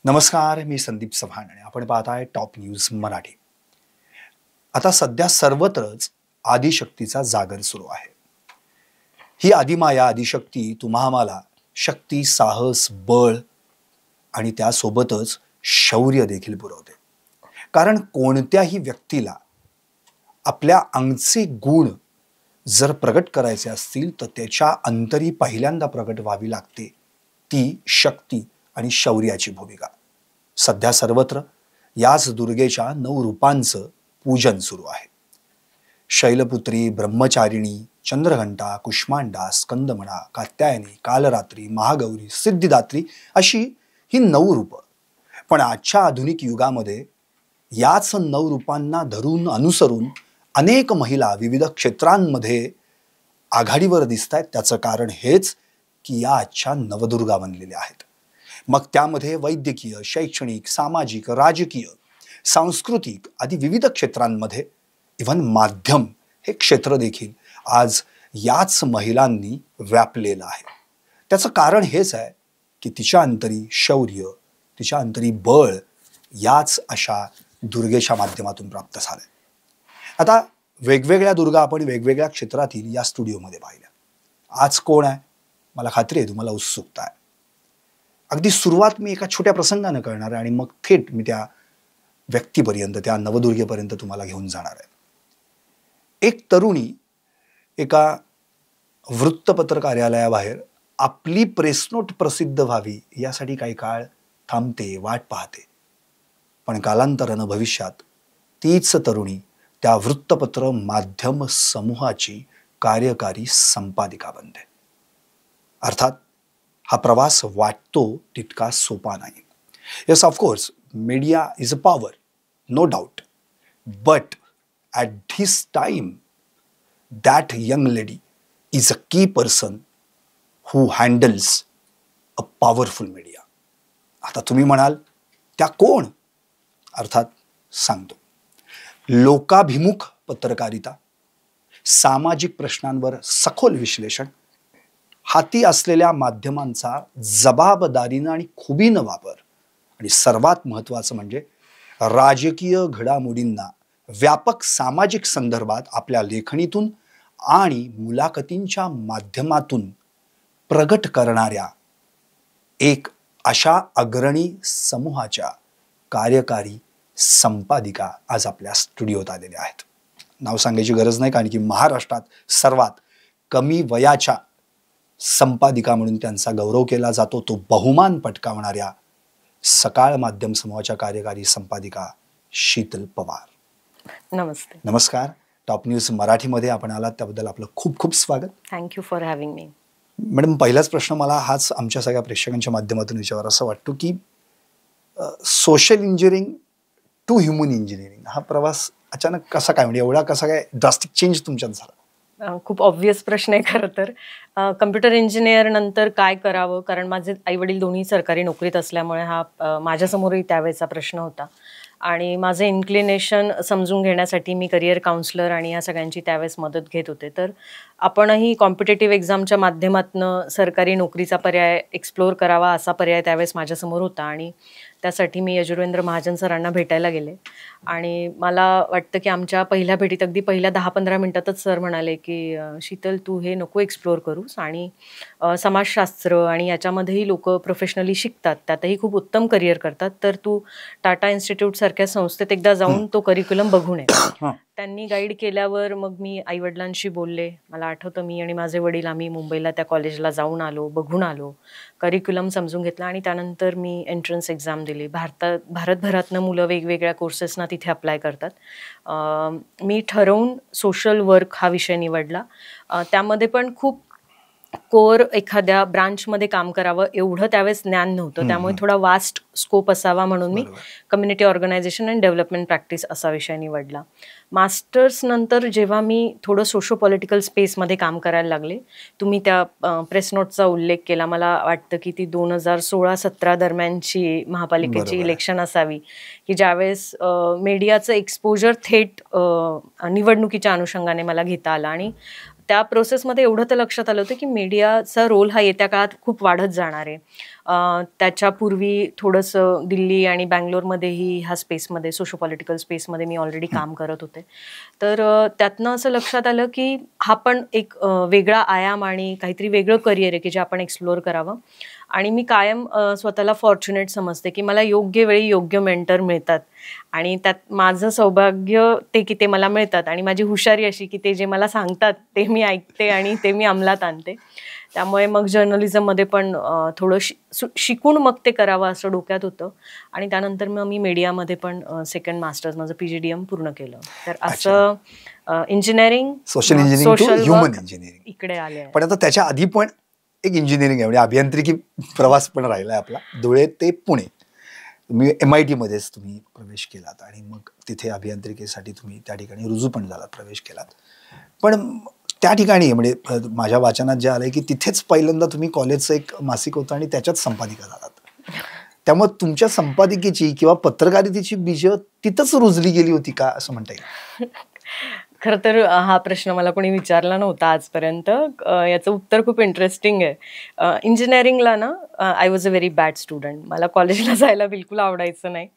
नमस्कार, मी संदीप चव्हाण आणि आपण पाहताय टॉप न्यूज मराठी. आता सध्या सर्वत्रच आदिशक्तीचा जागर सुरू आहे. ही आदिमाया आदिशक्ती तुम्हा आम्हाला शक्ती, साहस, बळ आणि त्यासोबतच शौर्य देखील पुरवते. कारण कोणत्याही व्यक्तीला आपल्या अंगचे गुण जर प्रगट करायचे असतील तर त्याच्या अंतरी पहिल्यांदा प्रगट व्हावी लागते ती शक्ती आणि शौर्याची भूमिका. सध्या सर्वत्र याच दुर्गेच्या 9 रूपांचं पूजन सुरू आहे. शैलपुत्री, ब्रह्मचारिणी, चंद्रघंटा, कुष्मांडा, स्कंदमणा, कात्यायनी, कालरात्री, महागौरी, सिद्धिदात्री अशी ही 9 रूप. पण आजच्या आधुनिक युगामध्ये याच 9 रूपांना धरून अनुसरून अनेक महिला विविध क्षेत्रांमध्ये आघाडीवर दिसत आहेत. त्याचं कारण हेच की या आजच्या नवदुर्गा बनलेल्या आहेत. मग त्यामध्ये वैद्यकीय, शैक्षणिक, सामाजिक, राजकीय, सांस्कृतिक आदी विविध क्षेत्रांमध्ये इव्हन माध्यम हे क्षेत्र देखील आज याच महिलांनी व्यापलेलं आहे. त्याचं कारण हेच आहे की तिच्या अंतरी शौर्य, तिच्या अंतरी बळ याच अशा दुर्गेच्या माध्यमातून प्राप्त झालंय. आता वेगवेगळ्या दुर्गा आपण वेगवेगळ्या क्षेत्रातील या स्टुडिओमध्ये पाहिल्या. आज कोण आहे? मला खात्री आहे तुम्हाला उत्सुकता आहे. अगदी सुरुवात मी एका छोट्या प्रसंगानं करणार आहे आणि मग थेट मी त्या व्यक्तीपर्यंत, त्या नवदुर्गेपर्यंत तुम्हाला घेऊन जाणार आहे. एक तरुणी एका वृत्तपत्र कार्यालयाबाहेर आपली प्रेसनोट प्रसिद्ध व्हावी यासाठी काही काळ थांबते, वाट पाहते. पण कालांतरानं भविष्यात तीच तरुणी त्या वृत्तपत्र माध्यम समूहाची कार्यकारी संपादिका बनते. अर्थात हा प्रवास वाटतो तितका सोपा नाही. Yes, of course media is a power, no doubt. But at this time that young lady is a key person who handles a powerful media. आता तुम्ही म्हणाल त्या कोण? अर्थात सांगतो. लोकाभिमुख पत्रकारिता, सामाजिक प्रश्नांवर सखोल विश्लेषण, हाती असलेल्या माध्यमांचा जबाबदारीनं आणि खुबीनं वापर आणि सर्वात महत्त्वाचं म्हणजे राजकीय घडामोडींना व्यापक सामाजिक संदर्भात आपल्या लेखणीतून आणि मुलाखतींच्या माध्यमातून प्रगट करणाऱ्या एक अशा अग्रणी समूहाच्या कार्यकारी संपादिका आज आपल्या स्टुडिओत आलेल्या आहेत. नाव सांगायची गरज नाही, कारण की महाराष्ट्रात सर्वात कमी वयाच्या संपादिका म्हणून त्यांचा गौरव केला जातो. तो बहुमान पटकावणाऱ्या सकाळ माध्यम समूहाच्या कार्यकारी संपादिका शीतल पवार. नमस्ते. नमस्कार. टॉप न्यूज मराठीमध्ये आपण आलात त्याबद्दल आपलं खूप खूप स्वागत. Thank you for having me. Madam, पहिलाच प्रश्न मला हाच आमच्या सगळ्या प्रेक्षकांच्या माध्यमातून विचारावा असं वाटतो की social engineering to human engineering हा प्रवास अचानक कसा काय, म्हणजे एवढा कसा काय ड्रास्टिक चेंज तुमच्यात झाला? खूप ऑब्व्हियस प्रश्न आहे खरं तर. कम्प्युटर इंजिनियर नंतर काय करावं, कारण माझे आई वडील दोन्ही सरकारी नोकरीत असल्यामुळे हा माझ्यासमोरही त्यावेळेचा प्रश्न होता. आणि माझं इन्क्लिनेशन समजून घेण्यासाठी मी करिअर काउन्सलर आणि या सगळ्यांची त्यावेळेस मदत घेत होते. तर आपणही कॉम्पिटेटिव्ह एक्झामच्या माध्यमातून सरकारी नोकरीचा पर्याय एक्सप्लोअर करावा असा पर्याय त्यावेळेस माझ्यासमोर होता. आणि त्यासाठी मी यजुर्वेंद्र महाजन सरांना भेटायला गेले. आणि मला वाटतं की आमच्या पहिल्या भेटीत अगदी पहिल्या 10-15 मिनिटातच सर म्हणाले की शीतल, तू हे नको एक्सप्लोअर करूस, आणि समाजशास्त्र आणि याच्यामध्येही लोक प्रोफेशनली शिकतात, त्यातही खूप उत्तम करिअर करतात, तर तू टाटा इन्स्टिट्यूट सारख्या संस्थेत एकदा जाऊन तो करिक्युलम बघून ये. त्यांनी गाईड केल्यावर मग मी आईवडिलांशी बोलले. मला आठवतं मी आणि माझे वडील आम्ही मुंबईला त्या कॉलेजला जाऊन आलो, बघून आलो, करिक्युलम समजून घेतला आणि त्यानंतर मी एंट्रन्स एक्झाम दिली. भारतभरातनं मुलं वेगवेगळ्या कोर्सेसना तिथे अप्लाय करतात. मी ठरवून सोशल वर्क हा विषय निवडला. त्यामध्ये पण खूप कोर एखाद्या ब्रांचमध्ये काम करावं एवढं त्यावेळेस ज्ञान नव्हतं, त्यामुळे थोडा वास्ट स्कोप असावा म्हणून मी community organisation and development practice असा विषय निवडला. मास्टर्स नंतर जेव्हा मी थोडं सोशो पॉलिटिकल स्पेसमध्ये काम करायला लागले, तुम्ही त्या प्रेस नोटचा उल्लेख केला, मला वाटतं की ती 2016-17 दरम्यानची महापालिकेची इलेक्शन असावी की ज्यावेळेस मीडियाचं एक्सपोजर थेट निवडणुकीच्या अनुषंगाने मला घेता आलं. आणि त्या प्रोसेसमध्ये एवढं तर लक्षात आलं होतं की मीडियाचा रोल हा येत्या काळात खूप वाढत जाणार आहे. त्याच्यापूर्वी थोडंसं दिल्ली आणि बँगलोरमध्येही ह्या स्पेसमध्ये, सोशो पॉलिटिकल स्पेसमध्ये मी ऑलरेडी काम करत होते. तर त्यातनं असं लक्षात आलं की हा पण एक वेगळा आयाम आणि काहीतरी वेगळं करिअर आहे की जे आपण एक्सप्लोअर करावं. आणि मी कायम स्वतःला फॉर्च्युनेट समजते की मला योग्य वेळी योग्य मेंटर मिळतात आणि त्यात माझं सौभाग्य ते की ते मला मिळतात आणि माझी हुशारी अशी की ते जे मला सांगतात ते मी ऐकते आणि ते मी अंमलात आणते. त्यामुळे मग जर्नलिझममध्ये पण थोडं शिकून मग ते करावं असं डोक्यात होतं आणि त्यानंतर मग मी मीडियामध्ये पण सेकंड मास्टर्स माझं PGDM पूर्ण केलं. तर असं engineering, social engineering, human engineering इकडे आले. पण आता त्याच्या आधी पण एक इंजिनिअरिंग आहे, म्हणजे अभियांत्रिकी प्रवास पण राहिला आहे आपला, धुळे ते पुणे. तुम्ही MIT मध्येच तुम्ही प्रवेश केलात आणि मग तिथे अभियांत्रिकीसाठी तुम्ही त्या ठिकाणी रुजू पण झालात, प्रवेश केलात. पण त्या ठिकाणी म्हणजे माझ्या वाचनात जे आलंय की तिथेच पहिल्यांदा तुम्ही कॉलेजचं एक मासिक होतं आणि त्याच्याच संपादिका झालात. त्यामुळे तुमच्या संपादिकेची किंवा पत्रकारितेची बीजं तिथंच रुजली गेली होती का, असं म्हणता येईल? खरं तर हा प्रश्न मला कोणी विचारला नव्हता आजपर्यंत. याचं उत्तर खूप इंटरेस्टिंग आहे. इंजिनिअरिंगला ना I was a very bad student. मला कॉलेजला जायला बिलकुल आवडायचं नाही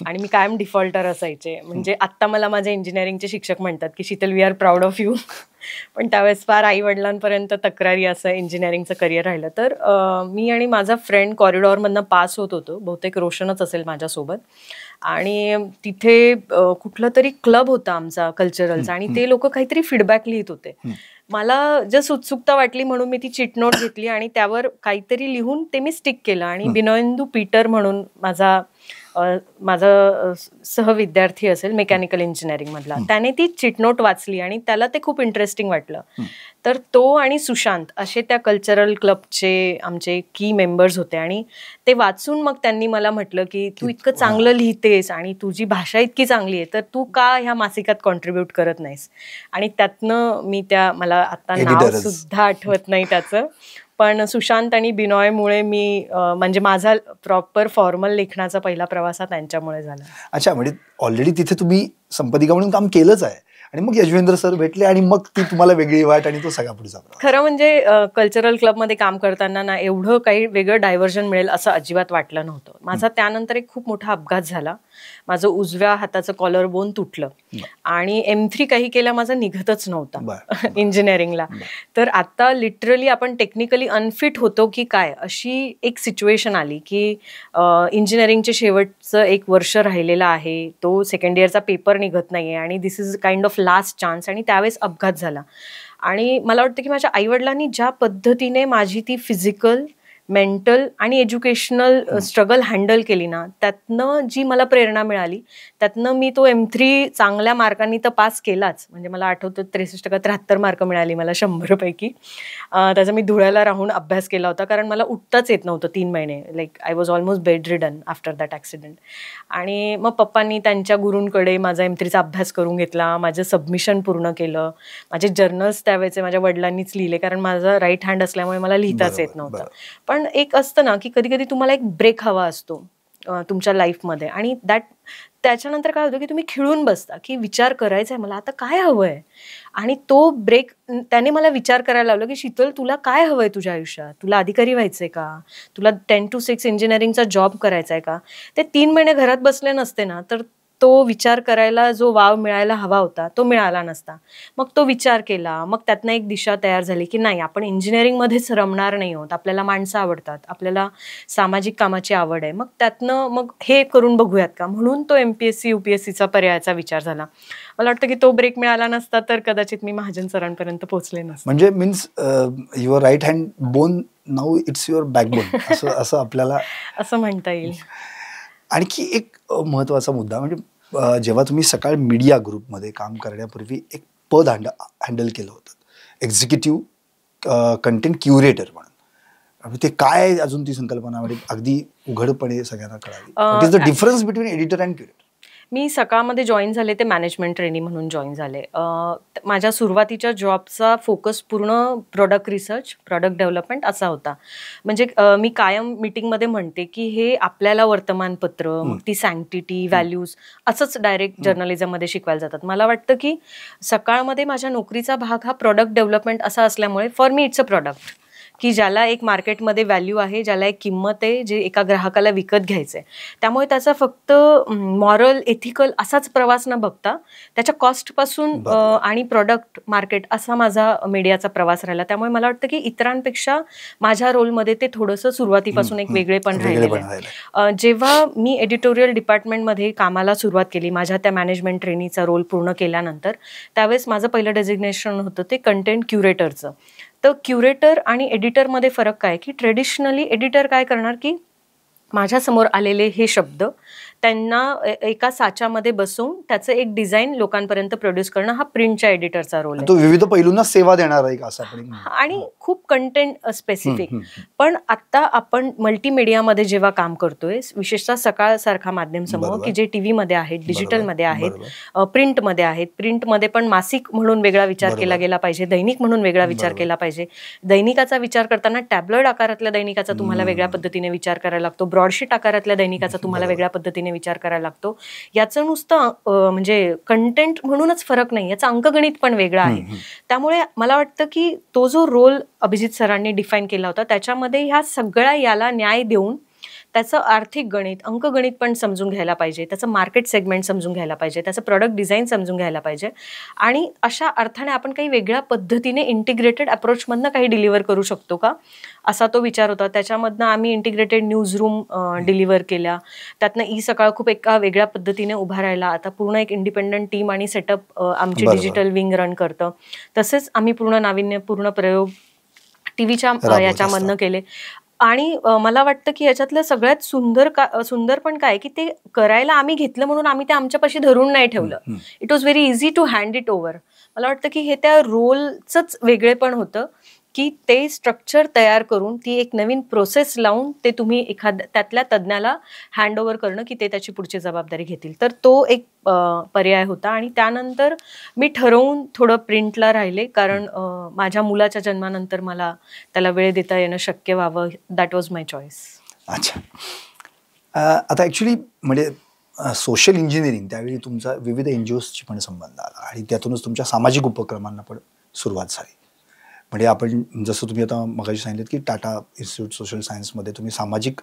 आणि मी कायम डिफॉल्टर असायचे. म्हणजे आत्ता मला माझे इंजिनिअरिंगचे शिक्षक म्हणतात की Sheetal, we are proud of you. पण त्यावेळेस फार आई वडिलांपर्यंत तक्रारी असं इंजिनिअरिंगचं करिअर राहिलं. तर मी आणि माझा फ्रेंड कॉरिडॉरमधनं पास होत होतो, बहुतेक रोशनच असेल माझ्यासोबत. आणि तिथे कुठलं तरी क्लब होता आमचा कल्चरलचा आणि ते लोक काहीतरी फीडबॅक लिहित होते. मला जस्ट उत्सुकता वाटली म्हणून मी ती चिटनोट घेतली आणि त्यावर काहीतरी लिहून ते मी स्टिक केलं. आणि बिनोयेंदू पीटर म्हणून माझा सहविद्यार्थी असेल मेकॅनिकल इंजिनिअरिंग मधला, त्याने ती चिटनोट वाचली आणि त्याला ते खूप इंटरेस्टिंग वाटलं. तर तो आणि सुशांत असे त्या कल्चरल क्लबचे आमचे की मेंबर्स होते आणि ते वाचून मग त्यांनी मला म्हटलं की तू इतकं चांगलं लिहितेस आणि तुझी भाषा इतकी चांगली आहे, तर तू का ह्या मासिकात कॉन्ट्रीब्यूट करत नाहीस. आणि त्यातनं मी मला आता नाव सुद्धा आठवत नाही त्याचं, पण सुशांत आणि बिनॉयमुळे मी म्हणजे माझा प्रॉपर फॉर्मल लेखनाचा पहिला प्रवास हा त्यांच्यामुळे झाला. अच्छा, म्हणजे ऑलरेडी तिथे तुम्ही संपादिका म्हणून काम केलंच आहे आणि मग यशवेंद्र सर भेटले आणि मग ती तुम्हाला वेगळी वाट आणि तो सगळा पुढचा प्रवास. खरं म्हणजे कल्चरल क्लबमध्ये काम करताना ना एवढं काही वेगळं डायव्हर्जन मिळेल असं अजिबात वाटलं नव्हतं. माझा त्यानंतर एक खूप मोठा अपघात झाला. माझं उजव्या हाताचं कॉलर बोन तुटलं आणि M3 काही केला माझा निघतच नव्हता इंजिनिअरिंगला. तर आता लिटरली आपण टेक्निकली अनफिट होतो की काय अशी एक सिच्युएशन आली की इंजिनिअरिंगचे शेवटचं 1 वर्ष राहिलेलं आहे, तो सेकंड इयरचा पेपर निघत नाहीये आणि this is kind of last chance. आणि त्यावेळेस अपघात झाला आणि मला वाटतं की माझ्या आईवडिलांनी ज्या पद्धतीने माझी ती फिजिकल, मेंटल आणि एज्युकेशनल स्ट्रगल हँडल केली ना, त्यातनं जी मला प्रेरणा मिळाली, त्यातनं मी तो M3 चांगल्या मार्कांनी तर पास केलाच. म्हणजे मला आठवतं 63% 73 मार्क मिळाली मला 100 पैकी. त्याचा मी धुळ्याला राहून अभ्यास केला होता कारण मला उठताच येत नव्हतं 3 महिने. Like I was almost bed ridden after that accident. आणि मग पप्पांनी त्यांच्या गुरूंकडे माझा M3चा अभ्यास करून घेतला, माझं सबमिशन पूर्ण केलं. माझे जर्नल्स त्यावेळेचे माझ्या वडिलांनीच लिहिले कारण माझा राईट हँड असल्यामुळे मला लिहिताच येत नव्हतं. पण एक असतं ना की कधी कधी तुम्हाला एक ब्रेक हवा असतो तुमच्या लाईफमध्ये आणि त्याच्यानंतर काय होतं की तुम्ही खिळून बसता की विचार करायचा आहे मला आता काय हवंय. आणि तो ब्रेक त्याने मला विचार करायला लावलं की शीतल, तुला काय हवंय तुझ्या आयुष्यात? तुला अधिकारी व्हायचंय का? तुला 10 to 6 इंजिनिअरिंगचा जॉब करायचा आहे का? ते 3 महिने घरात बसले नसते ना तर तो विचार करायला जो वाव मिळायला हवा होता तो मिळाला नसता. मग तो विचार केला, मग त्यातनं एक दिशा तयार झाली की नाही, आपण इंजिनिअरिंगमध्येच रमणार नाही आहोत, आपल्याला माणसं आवडतात, आपल्याला सामाजिक कामाची आवड आहे, मग त्यातनं मग हे करून बघूयात का. म्हणून तो MPSC UPSCचा पर्यायाचा विचार झाला. मला वाटतं की तो ब्रेक मिळाला नसता तर कदाचित मी महाजन सरांपर्यंत पोहोचले नसते. म्हणजे means your right hand bone now it's your backbone असं आपल्याला असं म्हणता येईल. आणखी एक महत्त्वाचा मुद्दा म्हणजे जेव्हा तुम्ही सकाळ मीडिया ग्रुपमध्ये काम करण्यापूर्वी एक पद हँडल केलं होतं, एक्झिक्युटिव्ह कंटेंट क्युरेटर म्हणून. ते काय अजून ती संकल्पना म्हणजे अगदी उघडपणे सगळ्यांना कळाली. What is the difference between editor and curator? मी सकाळमध्ये जॉईन झाले ते मॅनेजमेंट ट्रेनी म्हणून जॉईन झाले. माझ्या सुरुवातीच्या जॉबचा फोकस पूर्ण प्रोडक्ट रिसर्च, प्रोडक्ट डेव्हलपमेंट असा होता. म्हणजे मी कायम मीटिंगमध्ये म्हणते की हे आपल्याला वर्तमानपत्र, मग ती सँक्टिटी, व्हॅल्यूज असंच डायरेक्ट जर्नलिझममध्ये शिकवायला जातात. मला वाटतं की सकाळमध्ये माझ्या नोकरीचा भाग हा प्रोडक्ट डेव्हलपमेंट असा असल्यामुळे for me it's a product, की ज्याला एक मार्केटमध्ये व्हॅल्यू आहे, ज्याला एक किंमत आहे, जे एका ग्राहकाला विकत घ्यायचंय. त्यामुळे त्याचा फक्त मॉरल, एथिकल असाच प्रवास न बघता त्याच्या कॉस्टपासून आणि प्रोडक्ट मार्केट असा माझा मीडियाचा प्रवास राहिला. त्यामुळे मला वाटतं की इतरांपेक्षा माझ्या रोलमध्ये ते थोडंसं सुरुवातीपासून एक वेगळेपण राहिलेलं आहे. जेव्हा मी एडिटोरियल डिपार्टमेंटमध्ये कामाला सुरुवात केली, माझ्या त्या मॅनेजमेंट ट्रेनीचा रोल पूर्ण केल्यानंतर, त्यावेळेस माझं पहिलं डेझिग्नेशन होतं ते कंटेंट क्युरेटरचं. तर क्युरेटर आणि एडिटरमध्ये फरक काय की ट्रेडिशनली एडिटर काय करणार की माझ्यासमोर आलेले हे शब्द त्यांना एका साच्यामध्ये बसवून त्याचं एक डिझाईन लोकांपर्यंत प्रोड्यूस करणं हा प्रिंटच्या एडिटरचा रोल आहे. तो विविध पैलूंना सेवा देणार आहे असं आपण, आणि खूप कंटेंट स्पेसिफिक. पण आता आपण मल्टीमीडियामध्ये जेव्हा काम करतोय, विशेषतः सकाळ सारखा माध्यम समूह की जे टीव्हीमध्ये आहेत, डिजिटलमध्ये आहेत, प्रिंटमध्ये आहेत. प्रिंटमध्ये पण मासिक म्हणून वेगळा विचार केला गेला पाहिजे, दैनिक म्हणून वेगळा विचार केला पाहिजे. दैनिकाचा विचार करताना टॅब्लॉइड आकारातल्या दैनिकाचा तुम्हाला वेगळ्या पद्धतीने विचार करायला लागतो, ब्रॉडशीट आकारातल्या दैनिकाचा तुम्हाला वेगळ्या पद्धतीने विचार करायला लागतो. याचं नुसतं म्हणजे कंटेंट म्हणूनच फरक नाही, याचं अंकगणित पण वेगळं आहे. त्यामुळे मला वाटतं की तो जो रोल अभिजित सरांनी डिफाईन केला होता त्याच्यामध्ये ह्या सगळ्या याला न्याय देऊन त्याचं आर्थिक गणित, अंकगणित पण समजून घ्यायला पाहिजे, त्याचं मार्केट सेगमेंट समजून घ्यायला पाहिजे, त्याचं प्रोडक्ट डिझाईन समजून घ्यायला पाहिजे. आणि अशा अर्थाने आपण काही वेगळ्या पद्धतीने इंटिग्रेटेड अप्रोचमधनं काही डिलिव्हर करू शकतो का, असा तो विचार होता. त्याच्यामधनं आम्ही इंटिग्रेटेड न्यूज रूम डिलिव्हर केल्या. त्यातनं ई सकाळ खूप एका वेगळ्या पद्धतीने उभा राहिला. आता पूर्ण एक इंडिपेंडंट टीम आणि सेटअप आमची डिजिटल विंग रन करतं. तसेच आम्ही पूर्ण नाविन्यपूर्ण प्रयोग टीव्हीच्या याच्यामधनं केले. आणि मला वाटतं की याच्यातलं सगळ्यात सुंदर पण काय की ते करायला आम्ही घेतलं म्हणून आम्ही ते आमच्यापाशी धरून नाही ठेवलं. It was very easy to hand it over. मला वाटतं की हे त्या रोलचंच वेगळेपण होतं की ते स्ट्रक्चर तयार करून ती एक नवीन प्रोसेस लावून ते तुम्ही त्यातल्या तज्ज्ञाला हँड ओव्हर करणं की ते त्याची पुढची जबाबदारी घेतील. तर तो एक पर्याय होता. आणि त्यानंतर मी ठरवून थोडं प्रिंटला राहिले, कारण माझ्या मुलाच्या जन्मानंतर मला त्याला वेळ देता येणं शक्य व्हावं. That was my choice. अच्छा, आता ॲक्च्युली म्हणजे सोशल इंजिनिअरिंग त्यावेळी तुमचा विविध NGOsची पण संबंध आला आणि त्यातूनच तुमच्या सामाजिक उपक्रमांना पण सुरुवात झाली. म्हणजे आपण जसं तुम्ही आता मगाशी सांगितलं की टाटा इन्स्टिट्यूट सोशल सायन्समध्ये तुम्ही सामाजिक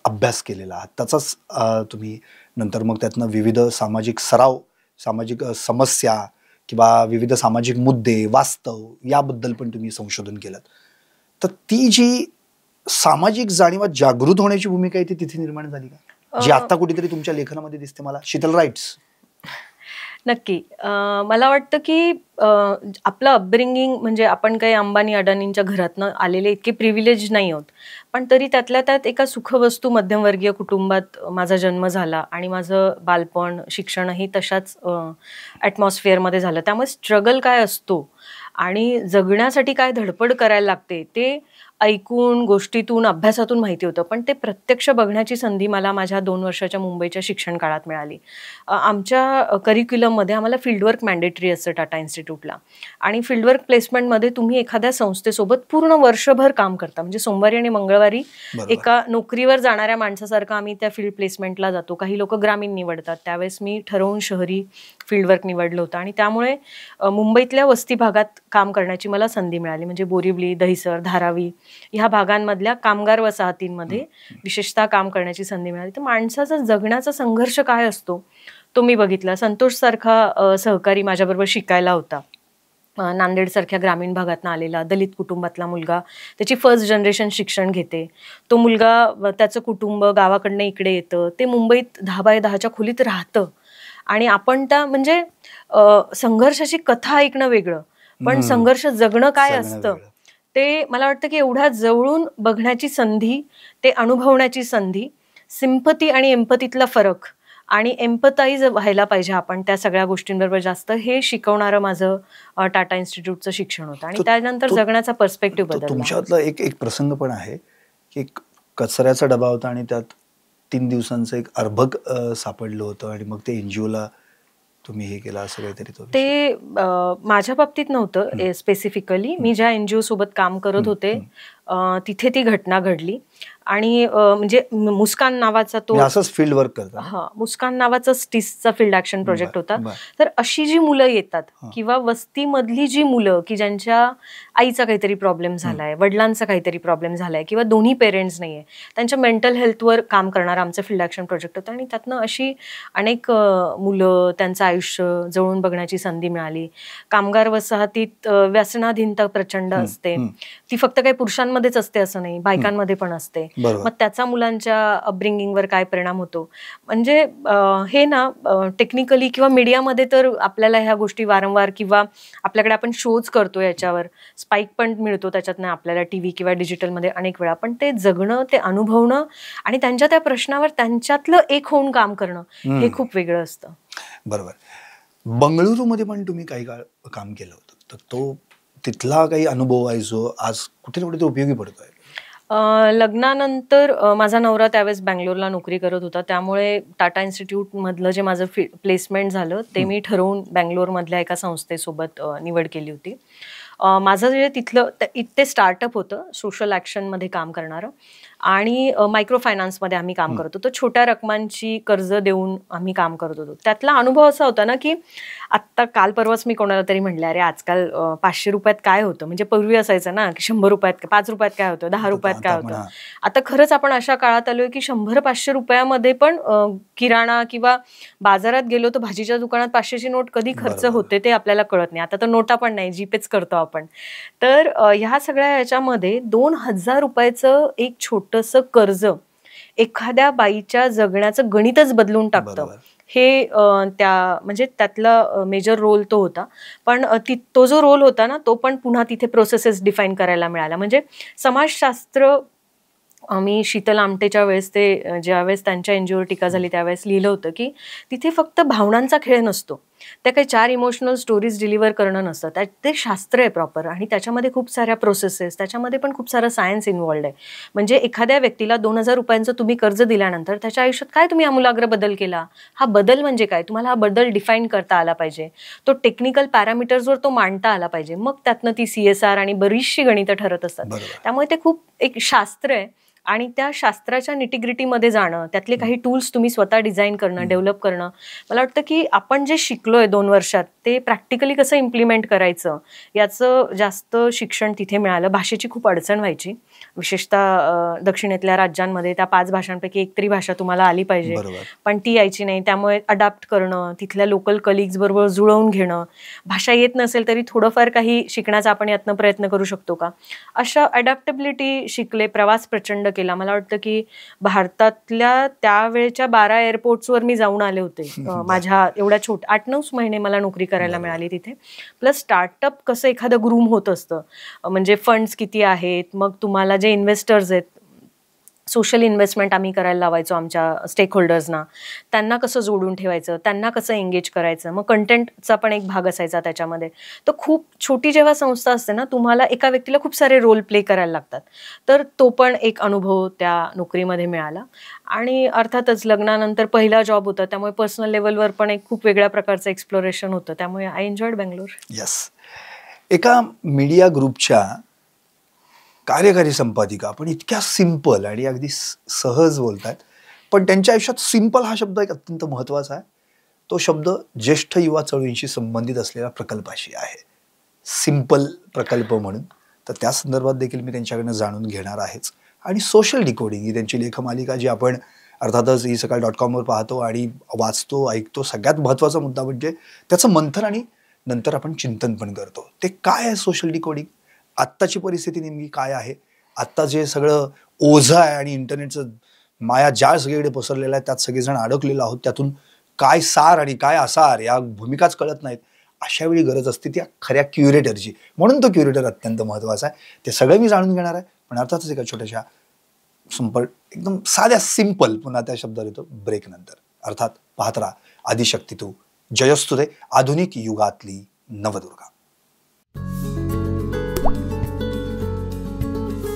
अभ्यास केलेला आहात, त्याचाच तुम्ही नंतर मग त्यातनं विविध सामाजिक सराव, सामाजिक समस्या किंवा विविध सामाजिक मुद्दे, वास्तव याबद्दल पण तुम्ही संशोधन केलं. तर ती जी सामाजिक जाणीवा जागृत होण्याची भूमिका आहे ती तिथे निर्माण झाली का, जी आता कुठेतरी तुमच्या लेखनामध्ये दिसते मला, शीतल राईट्स? नक्की. मला वाटतं की आपलं अपब्रिंगिंग म्हणजे आपण काही अंबानी अडानींच्या घरातनं आलेले इतके प्रिव्हिलेज नाही आहोत, पण तरी त्यातल्या त्यात एका सुखवस्तू मध्यमवर्गीय कुटुंबात माझा जन्म झाला आणि माझं बालपण, शिक्षणही तशाच ॲटमॉस्फिअरमध्ये झालं. त्यामुळे स्ट्रगल काय असतो आणि जगण्यासाठी काय धडपड करायला लागते ते ऐकून, गोष्टीतून, अभ्यासातून माहिती होतं. पण ते प्रत्यक्ष बघण्याची संधी मला माझ्या 2 वर्षाच्या मुंबईच्या शिक्षण काळात मिळाली. आमच्या करिक्युलममध्ये आम्हाला फील्डवर्क मॅन्डेटरी असतं टाटा इन्स्टिट्यूटला. आणि फील्डवर्क प्लेसमेंटमध्ये तुम्ही एखाद्या संस्थेसोबत पूर्ण वर्षभर काम करता. म्हणजे सोमवारी आणि मंगळवारी एका नोकरीवर जाणाऱ्या माणसासारखं आम्ही त्या फील्ड प्लेसमेंटला जातो. काही लोक ग्रामीण निवडतात, त्यावेळेस मी ठरवून शहरी फील्डवर्क निवडलं होतं. आणि त्यामुळे मुंबईतल्या वस्ती भागात काम करण्याची मला संधी मिळाली. म्हणजे बोरिवली, दहिसर, धारावी ह्या भागांमधल्या कामगार वसाहतींमध्ये विशेषतः काम करण्याची संधी मिळाली. तर माणसाचा जगण्याचा संघर्ष काय असतो तो मी बघितला. संतोष सारखा सहकारी माझ्याबरोबर शिकायला होता. नांदेड सारख्या ग्रामीण भागातून आलेला दलित कुटुंबातला मुलगा, त्याची फर्स्ट जनरेशन शिक्षण घेते. तो मुलगा, त्याचं कुटुंब गावाकडनं इकडे येतं, ते मुंबईत 10 बाय 10च्या खोलीत राहतं. आणि आपण त्या म्हणजे संघर्षाची कथा ऐकणं वेगळं, पण संघर्ष जगणं काय असतं ते मला वाटतं की एवढ्या जवळून बघण्याची संधी, ते अनुभवण्याची संधी, सिम्पथी आणि एम्पथीतला फरक आणि एम्पथाईज व्हायला पाहिजे आपण त्या सगळ्या गोष्टींबरोबर जास्त, हे शिकवणारं माझं टाटा इन्स्टिट्यूटचं शिक्षण होतं. आणि त्यानंतर जगण्याचा पर्स्पेक्टिव्ह बदलला. तुमच्यातला एक प्रसंग पण आहे की कचऱ्याचा डबा होता आणि त्यात 3 दिवसांचं एक अर्भक सापडलं होतं आणि मग ते एनजीओला तुम्ही हे केलं असं काहीतरी तो ते माझ्या बाबतीत नव्हतं स्पेसिफिकली. मी ज्या एनजीओ सोबत काम करत होते तिथे ती घटना घडली आणि म्हणजे मुस्कान नावाचा तो असंच फील्ड वर्क करता. हा, मुस्कान नावाचा स्टिसचा फील्ड ऍक्शन प्रोजेक्ट होता. तर अशी जी मुलं येतात किंवा वस्तीमधली जी मुलं की ज्यांच्या आईचा काहीतरी प्रॉब्लेम झालाय, वडिलांचा काहीतरी प्रॉब्लेम झालाय किंवा दोन्ही पेरेंट्स नाहीये, त्यांच्या मेंटल हेल्थवर काम करणारं आमचं फील्ड ऍक्शन प्रोजेक्ट होतं आणि त्यातनं अशी अनेक मुलं त्यांचं आयुष्य जवळून बघण्याची संधी मिळाली. कामगार वसाहतीत व्यसनाधीनता प्रचंड असते. ती फक्त काही पुरुषांमध्येच असते असं नाही, बायकांमध्ये पण असते. मग त्याचा मुलांच्या अपब्रिंगिंगवर काय परिणाम होतो. म्हणजे हे ना टेक्निकली किंवा मीडियामध्ये तर आपल्याला ह्या गोष्टी वारंवार किंवा आपल्याकडे आपण शोज करतो याच्यावर, स्पाईक पण मिळतो त्याच्यातनं आपल्याला टीव्ही किंवा डिजिटलमध्ये अनेक वेळा. पण ते जगणं, ते अनुभवणं आणि त्यांच्या त्या प्रश्नावर त्यांच्यातलं एक होऊन काम करणं हे खूप वेगळं असतं. बरोबर. बंगळुरूमध्ये पण तुम्ही काही काळ काम केलं होतं, तर तो तिथला काही अनुभव आहे जो आज कुठे ना कुठे तो उपयोगी पडतोय? लग्नानंतर माझा नवरा त्यावेळेस बँगलोरला नोकरी करत होता, त्यामुळे टाटा इन्स्टिट्यूट मधलं जे माझं प्लेसमेंट झालं ते मी ठरवून बँगलोरमधल्या एका संस्थेसोबत निवड केली होती. माझं जे तिथलं ते स्टार्टअप होतं सोशल ॲक्शनमध्ये काम करणारं आणि मायक्रो फायनान्समध्ये आम्ही काम करत होतो. छोट्या रकमांची कर्ज देऊन आम्ही काम करत होतो. त्यातला अनुभव असा होता ना की आत्ता काल परवाच मी कोणाला तरी म्हटलं, अरे आजकाल 500 रुपयात काय होतं. म्हणजे पूर्वी असायचं ना की 100 रुपयात 5 रुपयात काय होतं, 10 रुपयात काय होतं. आता खरंच आपण अशा काळात आलोय की 100-500 रुपयामध्ये पण किराणा किंवा बाजारात गेलो तर भाजीच्या दुकानात 500ची नोट कधी खर्च होते ते आपल्याला कळत नाही. आता तर नोटा पण नाही, जीपेच करतो आपण. तर ह्या सगळ्या याच्यामध्ये 2000 रुपयाचं एक छोटंसं कर्ज एखाद्या बाईच्या जगण्याचं गणितच बदलून टाकतं. हे म्हणजे त्यातला मेजर रोल तो होता. पण तो जो रोल होता ना तो पण पुन्हा तिथे प्रोसेसेस डिफाईन करायला मिळाला. म्हणजे समाजशास्त्र मी शीतल आमटेच्या वेळेस ते ज्यावेळेस त्यांच्या एनजीओवर टीका झाली त्यावेळेस लिहिलं होतं की तिथे फक्त भावनांचा खेळ नसतो, त्या काही 4 इमोशनल स्टोरीज डिलिव्हर करणं नसतं, ते शास्त्र आहे प्रॉपर आणि त्याच्यामध्ये खूप साऱ्या प्रोसेसेस, त्याच्यामध्ये पण खूप सारं सायन्स इन्व्हॉल्ड आहे. म्हणजे एखाद्या व्यक्तीला 2000 रुपयांचं तुम्ही कर्ज दिल्यानंतर त्याच्या आयुष्यात काय तुम्ही आमूलाग्र बदल केला, हा बदल म्हणजे काय, तुम्हाला हा बदल डिफाईन करता आला पाहिजे, तो टेक्निकल पॅरामीटर्सवर तो मांडता आला पाहिजे, मग त्यातनं ती CSR आणि बरीचशी गणितं ठरत असतात. त्यामुळे ते खूप एक शास्त्र आहे आणि त्या शास्त्राच्या निटिग्रिटीमध्ये जाणं, त्यातले काही टूल्स तुम्ही स्वतः डिझाईन करणं, डेव्हलप करणं, मला वाटतं की आपण जे शिकलोय 2 वर्षात ते प्रॅक्टिकली कसं इम्प्लिमेंट करायचं याचं जास्त शिक्षण तिथे मिळालं. भाषेची खूप अडचण व्हायची, विशेषतः दक्षिणेतल्या राज्यांमध्ये त्या 5 भाषांपैकी एक तरी भाषा तुम्हाला आली पाहिजे, पण ती यायची नाही. त्यामुळे अडॅप्ट करणं, तिथल्या लोकल कलिग्स बरोबर जुळवून घेणं, भाषा येत नसेल तरी थोडंफार काही शिकण्याचा आपण यातनं प्रयत्न करू शकतो का, अशा अडॅप्टेबिलिटी शिकले. प्रवास प्रचंड केला. मला वाटतं की भारतातल्या त्यावेळच्या 12 एअरपोर्ट्सवर मी जाऊन आले होते. माझ्या एवढ्या 8-9 महिने मला नोकरी करायला मिळाली तिथे. प्लस स्टार्टअप कसं एखादं ग्रूम होत असतं, म्हणजे फंड्स किती आहेत, मग तुम्हाला जे इन्व्हेस्टर्स आहेत, सोशल इन्व्हेस्टमेंट आम्ही करायला लावायचो आमच्या स्टेक होल्डर्सना, त्यांना कसं जोडून ठेवायचं, त्यांना कसं एंगेज करायचं, मग कंटेंटचा पण एक भाग असायचा त्याच्यामध्ये. तर खूप छोटी जेव्हा संस्था असते ना, तुम्हाला एका व्यक्तीला खूप सारे रोल प्ले करायला लागतात. तर तो पण एक अनुभव त्या नोकरीमध्ये मिळाला. आणि अर्थातच लग्नानंतर पहिला जॉब होता, त्यामुळे पर्सनल लेवलवर पण एक खूप वेगळ्या प्रकारचं एक्सप्लोरेशन होतं. त्यामुळे आय एन्जॉयड बँगलोर. यस. एका मीडिया ग्रुपच्या कार्यकारी संपादिका, पण इतक्या सिंपल आणि अगदी सहज बोलतात, पण त्यांच्या आयुष्यात सिंपल हा शब्द एक अत्यंत महत्त्वाचा आहे. तो शब्द ज्येष्ठ युवा चळवळींशी संबंधित असलेल्या प्रकल्पाशी आहे, सिंपल प्रकल्प म्हणून. तर त्या संदर्भात देखील मी त्यांच्याकडनं जाणून घेणार आहेच. आणि सोशल डिकोडिंग ही त्यांची लेखमालिका जी आपण अर्थातच eSakal.com वर पाहतो आणि वाचतो, ऐकतो. सगळ्यात महत्त्वाचा मुद्दा म्हणजे त्याचं मंथन आणि नंतर आपण चिंतन पण करतो. ते काय आहे सोशल डिकोडिंग, आत्ताची परिस्थिती नेमकी काय आहे, आत्ता जे सगळं ओझं आहे आणि इंटरनेटचं मायाजाळ सगळीकडे पसरलेलं आहे, त्यात सगळेजण अडकलेलो आहोत, त्यातून काय सार आणि काय आसार या भूमिकाच कळत नाहीत. अशा वेळी गरज असते त्या खऱ्या क्युरेटरची. म्हणून तो क्युरेटर अत्यंत महत्त्वाचा आहे. ते सगळं मी जाणून घेणार आहे, पण अर्थातच एका छोट्याशा एकदम साध्या सिंपल पुन्हा त्या शब्दावर येतो ब्रेक नंतर. अर्थात पाहत राहा आदिशक्ती तू जयस्तुते, आधुनिक युगातली नवदुर्गा.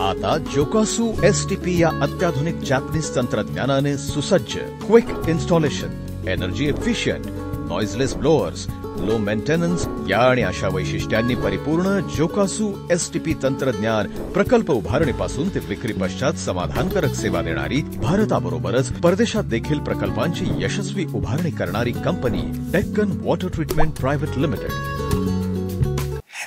आता जोकासू STP या अत्याधुनिक जॅपनीज तंत्रज्ञानाने सुसज्ज, quick installation, energy efficient, noiseless blowers, low maintenance या आणि अशा वैशिष्ट्यांनी परिपूर्ण जोकासू STP तंत्रज्ञान प्रकल्प उभारणीपासून ते विक्री पश्चात समाधानकारक सेवा देणारी, भारताबरोबरच परदेशात देखील प्रकल्पांची यशस्वी उभारणी करणारी कंपनी Deccan water treatment private limited.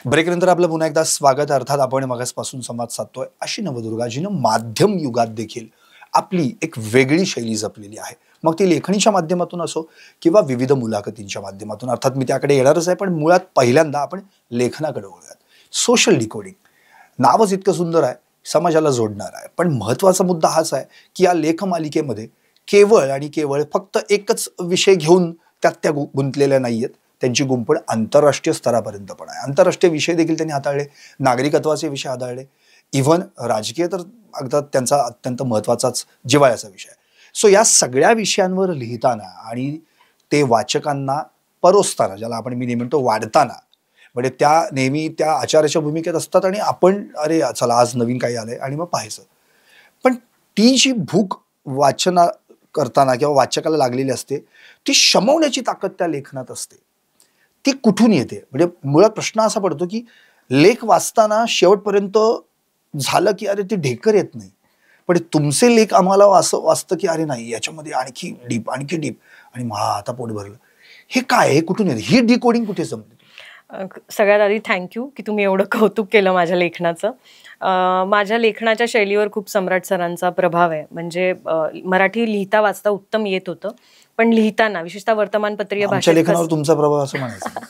ब्रेकनंतर आपलं पुन्हा एकदा स्वागत. अर्थात आपण मगासपासून संवाद साधतोय अशी नवदुर्गा जिनं माध्यम युगात देखील आपली एक वेगळी शैली जपलेली आहे. मग ती लेखणीच्या माध्यमातून असो किंवा विविध मुलाखतींच्या माध्यमातून. अर्थात मी त्याकडे येणारच आहे, पण मुळात पहिल्यांदा आपण लेखनाकडे वळूयात. सोशल डिकोडिंग नावच इतकं सुंदर आहे, समाजाला जोडणार आहे, पण महत्त्वाचा मुद्दा हाच आहे की या लेखमालिकेमध्ये केवळ आणि केवळ फक्त एकच विषय घेऊन त्या गुंतलेल्या नाही आहेत. त्यांची गुंफण आंतरराष्ट्रीय स्तरापर्यंत पण आहे. आंतरराष्ट्रीय विषय देखील त्यांनी हाताळले, नागरिकत्वाचे विषय हाताळले, इव्हन राजकीय तर अगदी त्यांचा अत्यंत महत्त्वाचाच जिव्हाळ्याचा विषय आहे. सो या सगळ्या विषयांवर लिहिताना आणि ते वाचकांना परोसताना, ज्याला आपण मी नेहमी म्हणतो वाढताना, म्हणजे त्या नेहमी त्या आचार्याच्या भूमिकेत असतात आणि आपण अरे चला आज नवीन काही आलंय आणि मग पाहायचं. पण ती जी भूक वाचना करताना किंवा वाचकाला लागलेली असते ती शमवण्याची ताकद त्या लेखनात असते. ती कुठून येते? म्हणजे मुळात प्रश्न असा पडतो की लेख वाचताना शेवटपर्यंत झालं की अरे ते ढेकर येत नाही, पण तुमचे लेख आम्हाला असं वाचतं की अरे नाही याच्यामध्ये आणखी डीप आणि आता पोट भरलं. हे काय, हे कुठून येतं? ही डिकोडिंग कुठे जमते? सगळ्यात आधी थँक्यू की तुम्ही एवढं कौतुक केलं माझ्या लेखनाचं. माझ्या लेखनाच्या शैलीवर खूप सम्राट सरांचा प्रभाव आहे. म्हणजे मराठी लिहिता वाचता उत्तम येत होतं, पण लिहिताना विशेषतः वर्तमानपत्रीय भाषेत लेखनावर तुमचा प्रभाव असं म्हणायचं.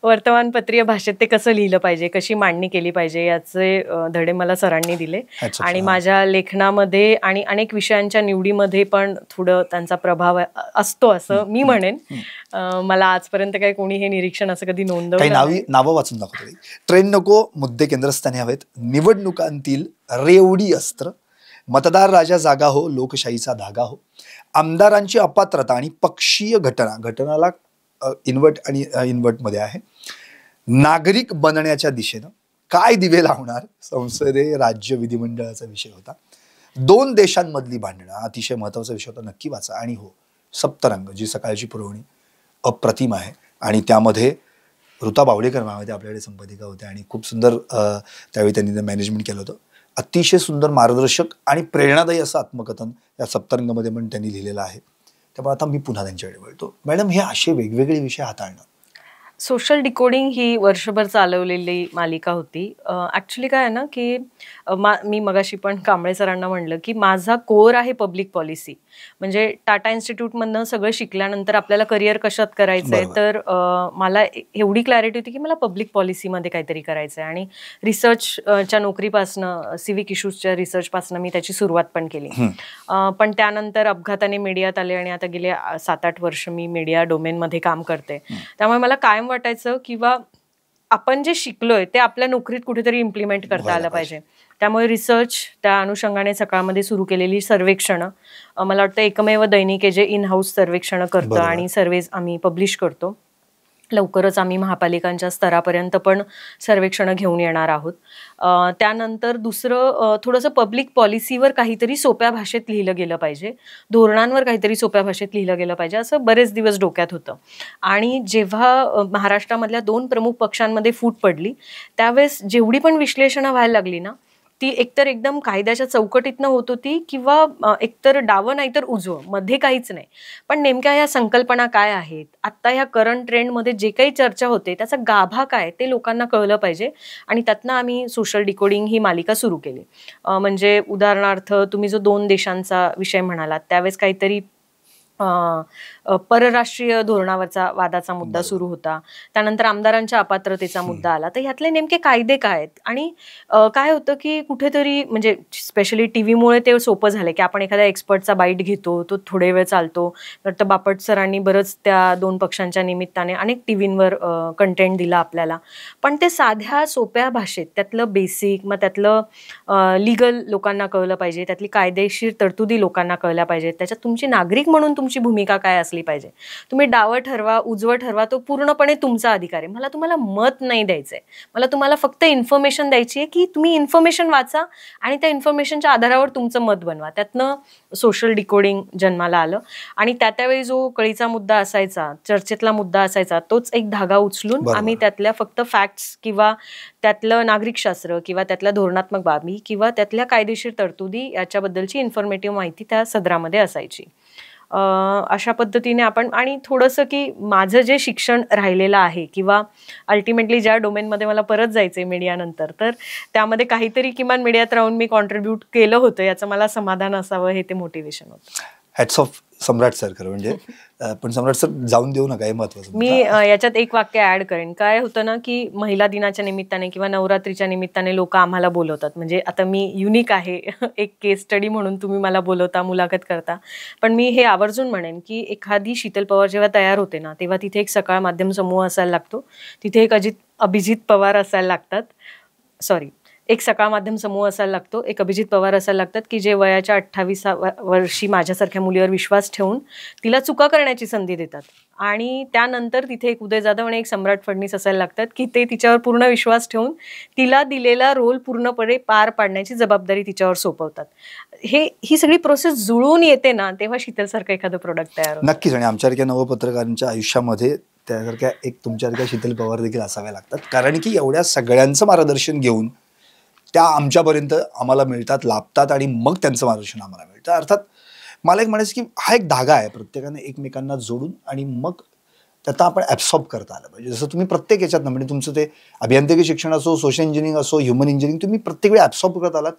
वर्तमानपत्रीय भाषेत ते कसं लिहिलं पाहिजे, कशी मांडणी केली पाहिजे याचे धडे मला सरांनी दिले. आणि माझ्या लेखनामध्ये आणि अनेक विषयांच्या निवडीमध्ये पण थोडं त्यांचा प्रभाव असतो असं मी म्हणेन. मला आजपर्यंत काही कोणी हे निरीक्षण असं कधी नोंदवलं. नावं वाचून दाखवतो. ट्रेन नको, मुद्दे केंद्रस्थानी हवेत, निवडणुकांतील रेवडी अस्त्र, मतदार राजा जागा हो, लोकशाहीचा धागा हो, आमदारांची अपात्रता आणि पक्षीय घटनाला इन्व्हर्ट आणि इन्व्हर्ट मध्ये आहे, नागरिक बनण्याच्या दिशेनं काय दिवे लावणार, संसदे राज्य विधिमंडळाचा विषय होता, 2 देशांमधली भांडणं अतिशय महत्वाचा विषय होता, नक्की वाचा. आणि हो, सप्तरंग जी सकाळची पुरवणी अप्रतिम आहे आणि त्यामध्ये ऋता बावडेकर नावामध्ये आपल्याकडे संपादिका होत्या आणि खूप सुंदर त्यावेळी त्यांनी मॅनेजमेंट केलं होतं. अतिशय सुंदर मार्गदर्शक आणि प्रेरणादायी असं आत्मकथन या सप्तरंगमध्ये पण त्यांनी लिहिलेलं आहे. त्यामुळे आता मी पुन्हा त्यांच्याकडे वळतो. मॅडम, हे असे वेगवेगळे विषय हाताळणं. सोशल डिकोडिंग ही वर्षभर चालवलेली मालिका होती. ॲक्च्युली काय आहे ना की मी मगाशी पण कांबळे सरांना म्हणलं की माझा कोर आहे पब्लिक पॉलिसी. म्हणजे टाटा इन्स्टिट्यूटमधनं सगळं शिकल्यानंतर आपल्याला करिअर कशात करायचं आहे, तर मला एवढी क्लॅरिटी होती की मला पब्लिक पॉलिसीमध्ये काहीतरी करायचं आहे. आणि रिसर्चच्या नोकरीपासनं, सिव्हिक इश्यूजच्या रिसर्चपासनं मी त्याची सुरुवात पण केली. पण त्यानंतर अपघाताने मीडियात आले आणि आता गेले 7-8 वर्ष मी मीडिया डोमेनमध्ये काम करते. त्यामुळे मला कायम वाटायचं किंवा आपण जे शिकलोय ते आपल्या नोकरीत कुठेतरी इम्प्लिमेंट करता आलं पाहिजे. त्यामुळे रिसर्च, त्या अनुषंगाने सकाळमध्ये सुरू केलेली सर्वेक्षणं, मला वाटतं एकमेव दैनिक आहे जे इन हाऊस सर्वेक्षणं करतं आणि सर्वेज आम्ही पब्लिश करतो. लवकरच आम्ही महापालिकांच्या स्तरापर्यंत पण सर्वेक्षणं घेऊन येणार आहोत. त्यानंतर दुसरं, थोडंसं पब्लिक पॉलिसीवर काहीतरी सोप्या भाषेत लिहिलं गेलं पाहिजे, धोरणांवर काहीतरी सोप्या भाषेत लिहिलं गेलं पाहिजे, असं बरेच दिवस डोक्यात होतं. आणि जेव्हा महाराष्ट्रामधल्या 2 प्रमुख पक्षांमध्ये फूट पडली त्यावेळेस जेवढी पण विश्लेषणं व्हायला लागली ना, ती एकतर एकदम कायद्याच्या चौकटीतनं होत होती किंवा एकतर डावं नाहीतर उजवं, मध्ये काहीच नाही. पण नेमक्या ह्या संकल्पना काय आहेत, आत्ता ह्या करंट ट्रेंडमध्ये जे काही चर्चा होते त्याचा गाभा काय ते लोकांना कळलं पाहिजे. आणि त्यातनं आम्ही सोशल डिकोडिंग ही मालिका सुरू केली. म्हणजे उदाहरणार्थ तुम्ही जो 2 देशांचा विषय म्हणालात त्यावेळेस काहीतरी परराष्ट्रीय धोरणावरचा वादाचा मुद्दा सुरू होता. त्यानंतर आमदारांच्या अपात्रतेचा मुद्दा आला. तर ह्यातले नेमके कायदे काय आहेत आणि काय होतं की कुठेतरी म्हणजे स्पेशली टीव्हीमुळे ते सोपं झालं की आपण एखाद्या एक्सपर्टचा बाईट घेतो, तो थोडे वेळ चालतो. तर बापट सरांनी बरंच त्या 2 पक्षांच्या निमित्ताने अनेक टीव्हींवर कंटेंट दिला आपल्याला. पण ते साध्या सोप्या भाषेत त्यातलं बेसिक, मग त्यातलं लिगल लोकांना कळलं पाहिजे, त्यातली कायदेशीर तरतुदी लोकांना कळल्या पाहिजेत, त्याच्यात तुमची नागरिक म्हणून तुमची भूमिका काय असली पाहिजे. तुम्ही डावं ठरवा, उजवं ठरवा, तो पूर्णपणे तुमचा अधिकार आहे. मला तुम्हाला मत नाही द्यायचंय, मला तुम्हाला फक्त इन्फॉर्मेशन द्यायची आहे की तुम्ही इन्फॉर्मेशन वाचा आणि त्या इन्फॉर्मेशनच्या आधारावर तुमचं मत बनवा. त्यातनं सोशल डिकोडिंग जन्माला आलं आणि त्यावेळी जो कळीचा मुद्दा असायचा, चर्चेतला मुद्दा असायचा, तोच एक धागा उचलून आम्ही त्यातल्या फक्त फॅक्ट्स किंवा त्यातलं नागरिकशास्त्र किंवा त्यातल्या धोरणात्मक बाबी किंवा त्यातल्या कायदेशीर तरतुदी याच्याबद्दलची इन्फॉर्मेटिव्ह माहिती त्या सदरामध्ये असायची. अशा पद्धतीने आपण आणि थोडंसं की माझं जे शिक्षण राहिलेलं आहे किंवा अल्टिमेटली ज्या डोमेनमध्ये मला परत जायचंय मीडियानंतर, तर त्यामध्ये काहीतरी किमान मीडियात राहून मी कॉन्ट्रीब्यूट केलं होतं याचं मला समाधान असावं, हे ते मोटिवेशन होतं. हॅट्स ऑफ सम्राट सर खरं म्हणजे. पण सम्राट सर जाऊन देऊ नका, हे महत्वाचं. मी याच्यात एक वाक्य ऍड करेन. काय होतं ना की महिला दिनाच्या निमित्ताने किंवा नवरात्रीच्या निमित्ताने लोक आम्हाला बोलवतात. म्हणजे आता मी युनिक आहे, एक केस स्टडी म्हणून तुम्ही मला बोलवता, मुलाखत करता, पण मी हे आवर्जून म्हणेन की एखादी शीतल पवार जेव्हा तयार होते ना, तेव्हा तिथे एक सकाळ माध्यम समूह असायला लागतो, तिथे एक अभिजित पवार असायला लागतात, एक सकाळ माध्यम समूह असायला लागतो, एक अभिजित पवार असायला लागतात की जे वयाच्या 28व्या वर्षी माझ्यासारख्या मुलीवर विश्वास ठेवून तिला चुका करण्याची संधी देतात. आणि त्यानंतर तिथे एक उदय जाधव आणि एक सम्राट फडणवीस असायला लागतात की ते तिच्यावर पूर्ण विश्वास ठेवून तिला दिलेला रोल पूर्णपणे पार पाडण्याची जबाबदारी तिच्यावर सोपवतात. ही सगळी प्रोसेस जुळून येते ना, तेव्हा शीतलसारखं एखादं प्रोडक्ट तयार होतं. नक्कीच. आणि आमच्यासारख्या नवपत्रकारांच्या आयुष्यामध्ये त्यासारख्या एक तुमच्यासारख्या शीतल पवार देखील असाव्या लागतात, कारण की एवढ्या सगळ्यांचं मार्गदर्शन घेऊन त्या आमच्यापर्यंत आम्हाला मिळतात, लाभतात आणि मग त्यांचं मार्गदर्शन आम्हाला मिळतं. अर्थात मला एक म्हणायचं की हा एक धागा आहे प्रत्येकाने एकमेकांना जोडून आणि मग त्याचा आपण ॲब्सॉर्ब करता आलं पाहिजे. जसं तुम्ही प्रत्येक याच्यात ना, म्हणजे तुमचं ते अभियांत्रिकी शिक्षण असो, सोशल इंजिनिअरिंग असो, ह्युमन इंजिनिअरिंग, तुम्ही प्रत्येक वेळी ॲब्सॉर्ब करत आलात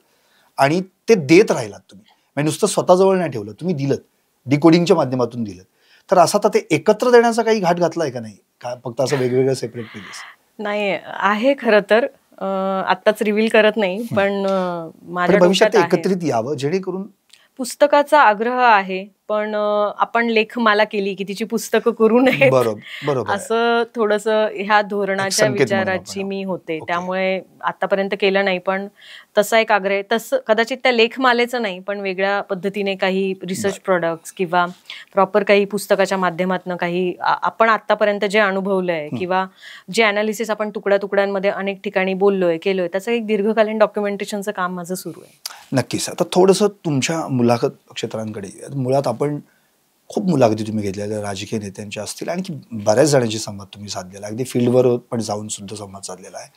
आणि ते देत राहिलात तुम्ही. म्हणजे नुसतं स्वतःजवळ नाही ठेवलं, तुम्ही दिलं, डिकोडिंगच्या माध्यमातून दिलं. तर असं आता ते एकत्र देण्याचा काही घाट घातलाय का नाही, का फक्त असं वेगवेगळं सेपरेट पेजेस? नाही आहे खरं तर, आत्ताच रिव्हील करत नाही, पण माझ्या भविष्यात एकत्रित यावं जेणेकरून. पुस्तकाचा आग्रह आहे, पण आपण लेखमाला केली की तिची पुस्तकं करू नये, बरोबर असं थोडंसं ह्या धोरणाच्या विचाराची मी होते. त्यामुळे आतापर्यंत केलं नाही, पण तसा एक आग्रह आहे. तसं कदाचित त्या लेखमालेचं नाही, पण वेगळ्या पद्धतीने काही रिसर्च प्रोडक्ट्स किंवा प्रॉपर काही पुस्तकाच्या माध्यमातून काही आपण आतापर्यंत जे अनुभवलंय किंवा जे अनालिसिस आपण तुकड्या तुकड्यांमध्ये अनेक ठिकाणी बोललोय, केलोय, त्याचं एक दीर्घकालीन डॉक्युमेंटेशनचं काम माझं सुरू आहे. नक्कीच. आता थोडंसं तुमच्या मुलाखत क्षेत्रांकडे. मुळात आपण खूप मुलाखती तुम्ही घेतलेल्या राजकीय नेत्यांच्या असतील, आणखी बऱ्याच जणांशी संवाद तुम्ही साधलेला, अगदी फील्डवर पण जाऊन सुद्धा संवाद साधलेला आहे.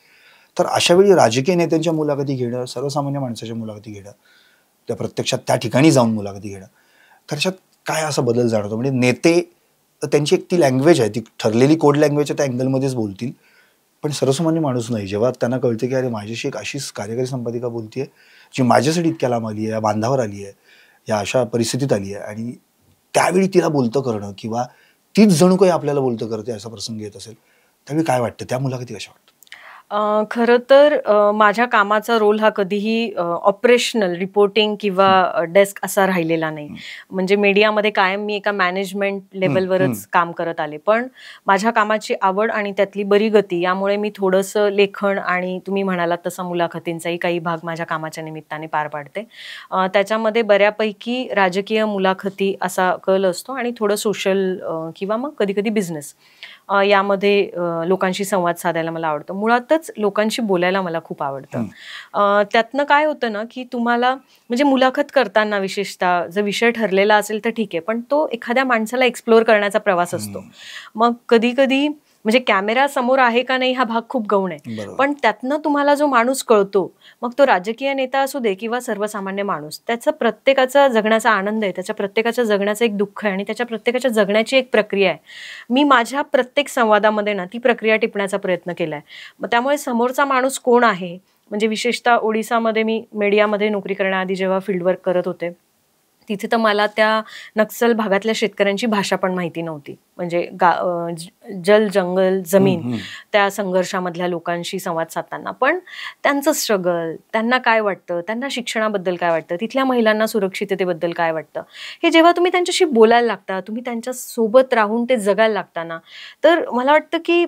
तर अशा वेळी राजकीय नेत्यांच्या मुलाखती घेणं, सर्वसामान्य माणसाच्या मुलाखती घेणं, त्या प्रत्यक्षात त्या ठिकाणी जाऊन मुलाखती घेणं, त्याच्यात काय असा बदल जाणवतो? म्हणजे नेते त्यांची एक ती लँग्वेज आहे, ती ठरलेली कोड लँग्वेज आहे, त्या अँगलमध्येच बोलतील, पण सर्वसामान्य माणूस नाही. जेव्हा त्यांना कळते की अरे माझ्याशी एक अशीच कार्यकारी संपादिका बोलतीये जी माझ्यासाठी इतक्या लांब आली आहे, या बांधावर आली आहे, या अशा परिस्थितीत आली आहे, आणि त्यावेळी तिला बोलतं करणं किंवा तीच जणू काही आपल्याला बोलतं करते असा प्रसंग येत असेल, त्यावेळी काय वाटतं? त्या मुलाखती कशा वाटतं? खरं तर माझ्या कामाचा रोल हा कधीही ऑपरेशनल रिपोर्टिंग किंवा डेस्क असा राहिलेला नाही. म्हणजे मीडियामध्ये कायम मी एका मॅनेजमेंट लेवलवरच काम करत आले, पण माझ्या कामाची आवड आणि त्यातली बरी गती यामुळे मी थोडंसं लेखन आणि तुम्ही म्हणालात तसा मुलाखतींचाही काही भाग माझ्या कामाच्या निमित्ताने पार पाडते. त्याच्यामध्ये बऱ्यापैकी राजकीय मुलाखती असा कल असतो आणि थोडं सोशल किंवा मग कधी कधी बिझनेस यामध्ये लोकांशी संवाद साधायला मला आवडतं. मुळातच लोकांशी बोलायला मला खूप आवडतं. त्यातनं काय होतं ना की तुम्हाला म्हणजे मुलाखत करताना विशेषतः जर विषय ठरलेला असेल तर ठीक आहे, पण तो एखाद्या माणसाला एक्सप्लोर करण्याचा प्रवास असतो. मग कधी कधी म्हणजे कॅमेरा समोर आहे का नाही हा भाग खूप गौण आहे, पण त्यातनं तुम्हाला जो माणूस कळतो, मग तो राजकीय नेता असू दे किंवा सर्वसामान्य माणूस, त्याचा प्रत्येकाचा जगण्याचा आनंद आहे, त्याच्या प्रत्येकाच्या जगण्याचं एक दुःख आहे आणि त्याच्या प्रत्येकाच्या जगण्याची एक प्रक्रिया आहे. मी माझ्या प्रत्येक संवादामध्ये ना ती प्रक्रिया टिपण्याचा प्रयत्न केलाय. मग त्यामुळे समोरचा माणूस कोण आहे, म्हणजे विशेषतः ओडिसामध्ये मी मीडियामध्ये नोकरी करण्याआधी जेव्हा फील्डवर्क करत होते, तिथे तर मला त्या नक्सल भागातल्या शेतकऱ्यांची भाषा पण माहिती नव्हती. म्हणजे जल जंगल जमीन त्या संघर्षामधल्या लोकांशी संवाद साधताना पण त्यांचं स्ट्रगल, त्यांना काय वाटतं, त्यांना शिक्षणाबद्दल काय वाटतं, तिथल्या महिलांना सुरक्षिततेबद्दल काय वाटतं, हे जेव्हा तुम्ही त्यांच्याशी बोलायला लागता, तुम्ही त्यांच्या सोबत राहून ते जगायला लागता ना, तर मला वाटतं की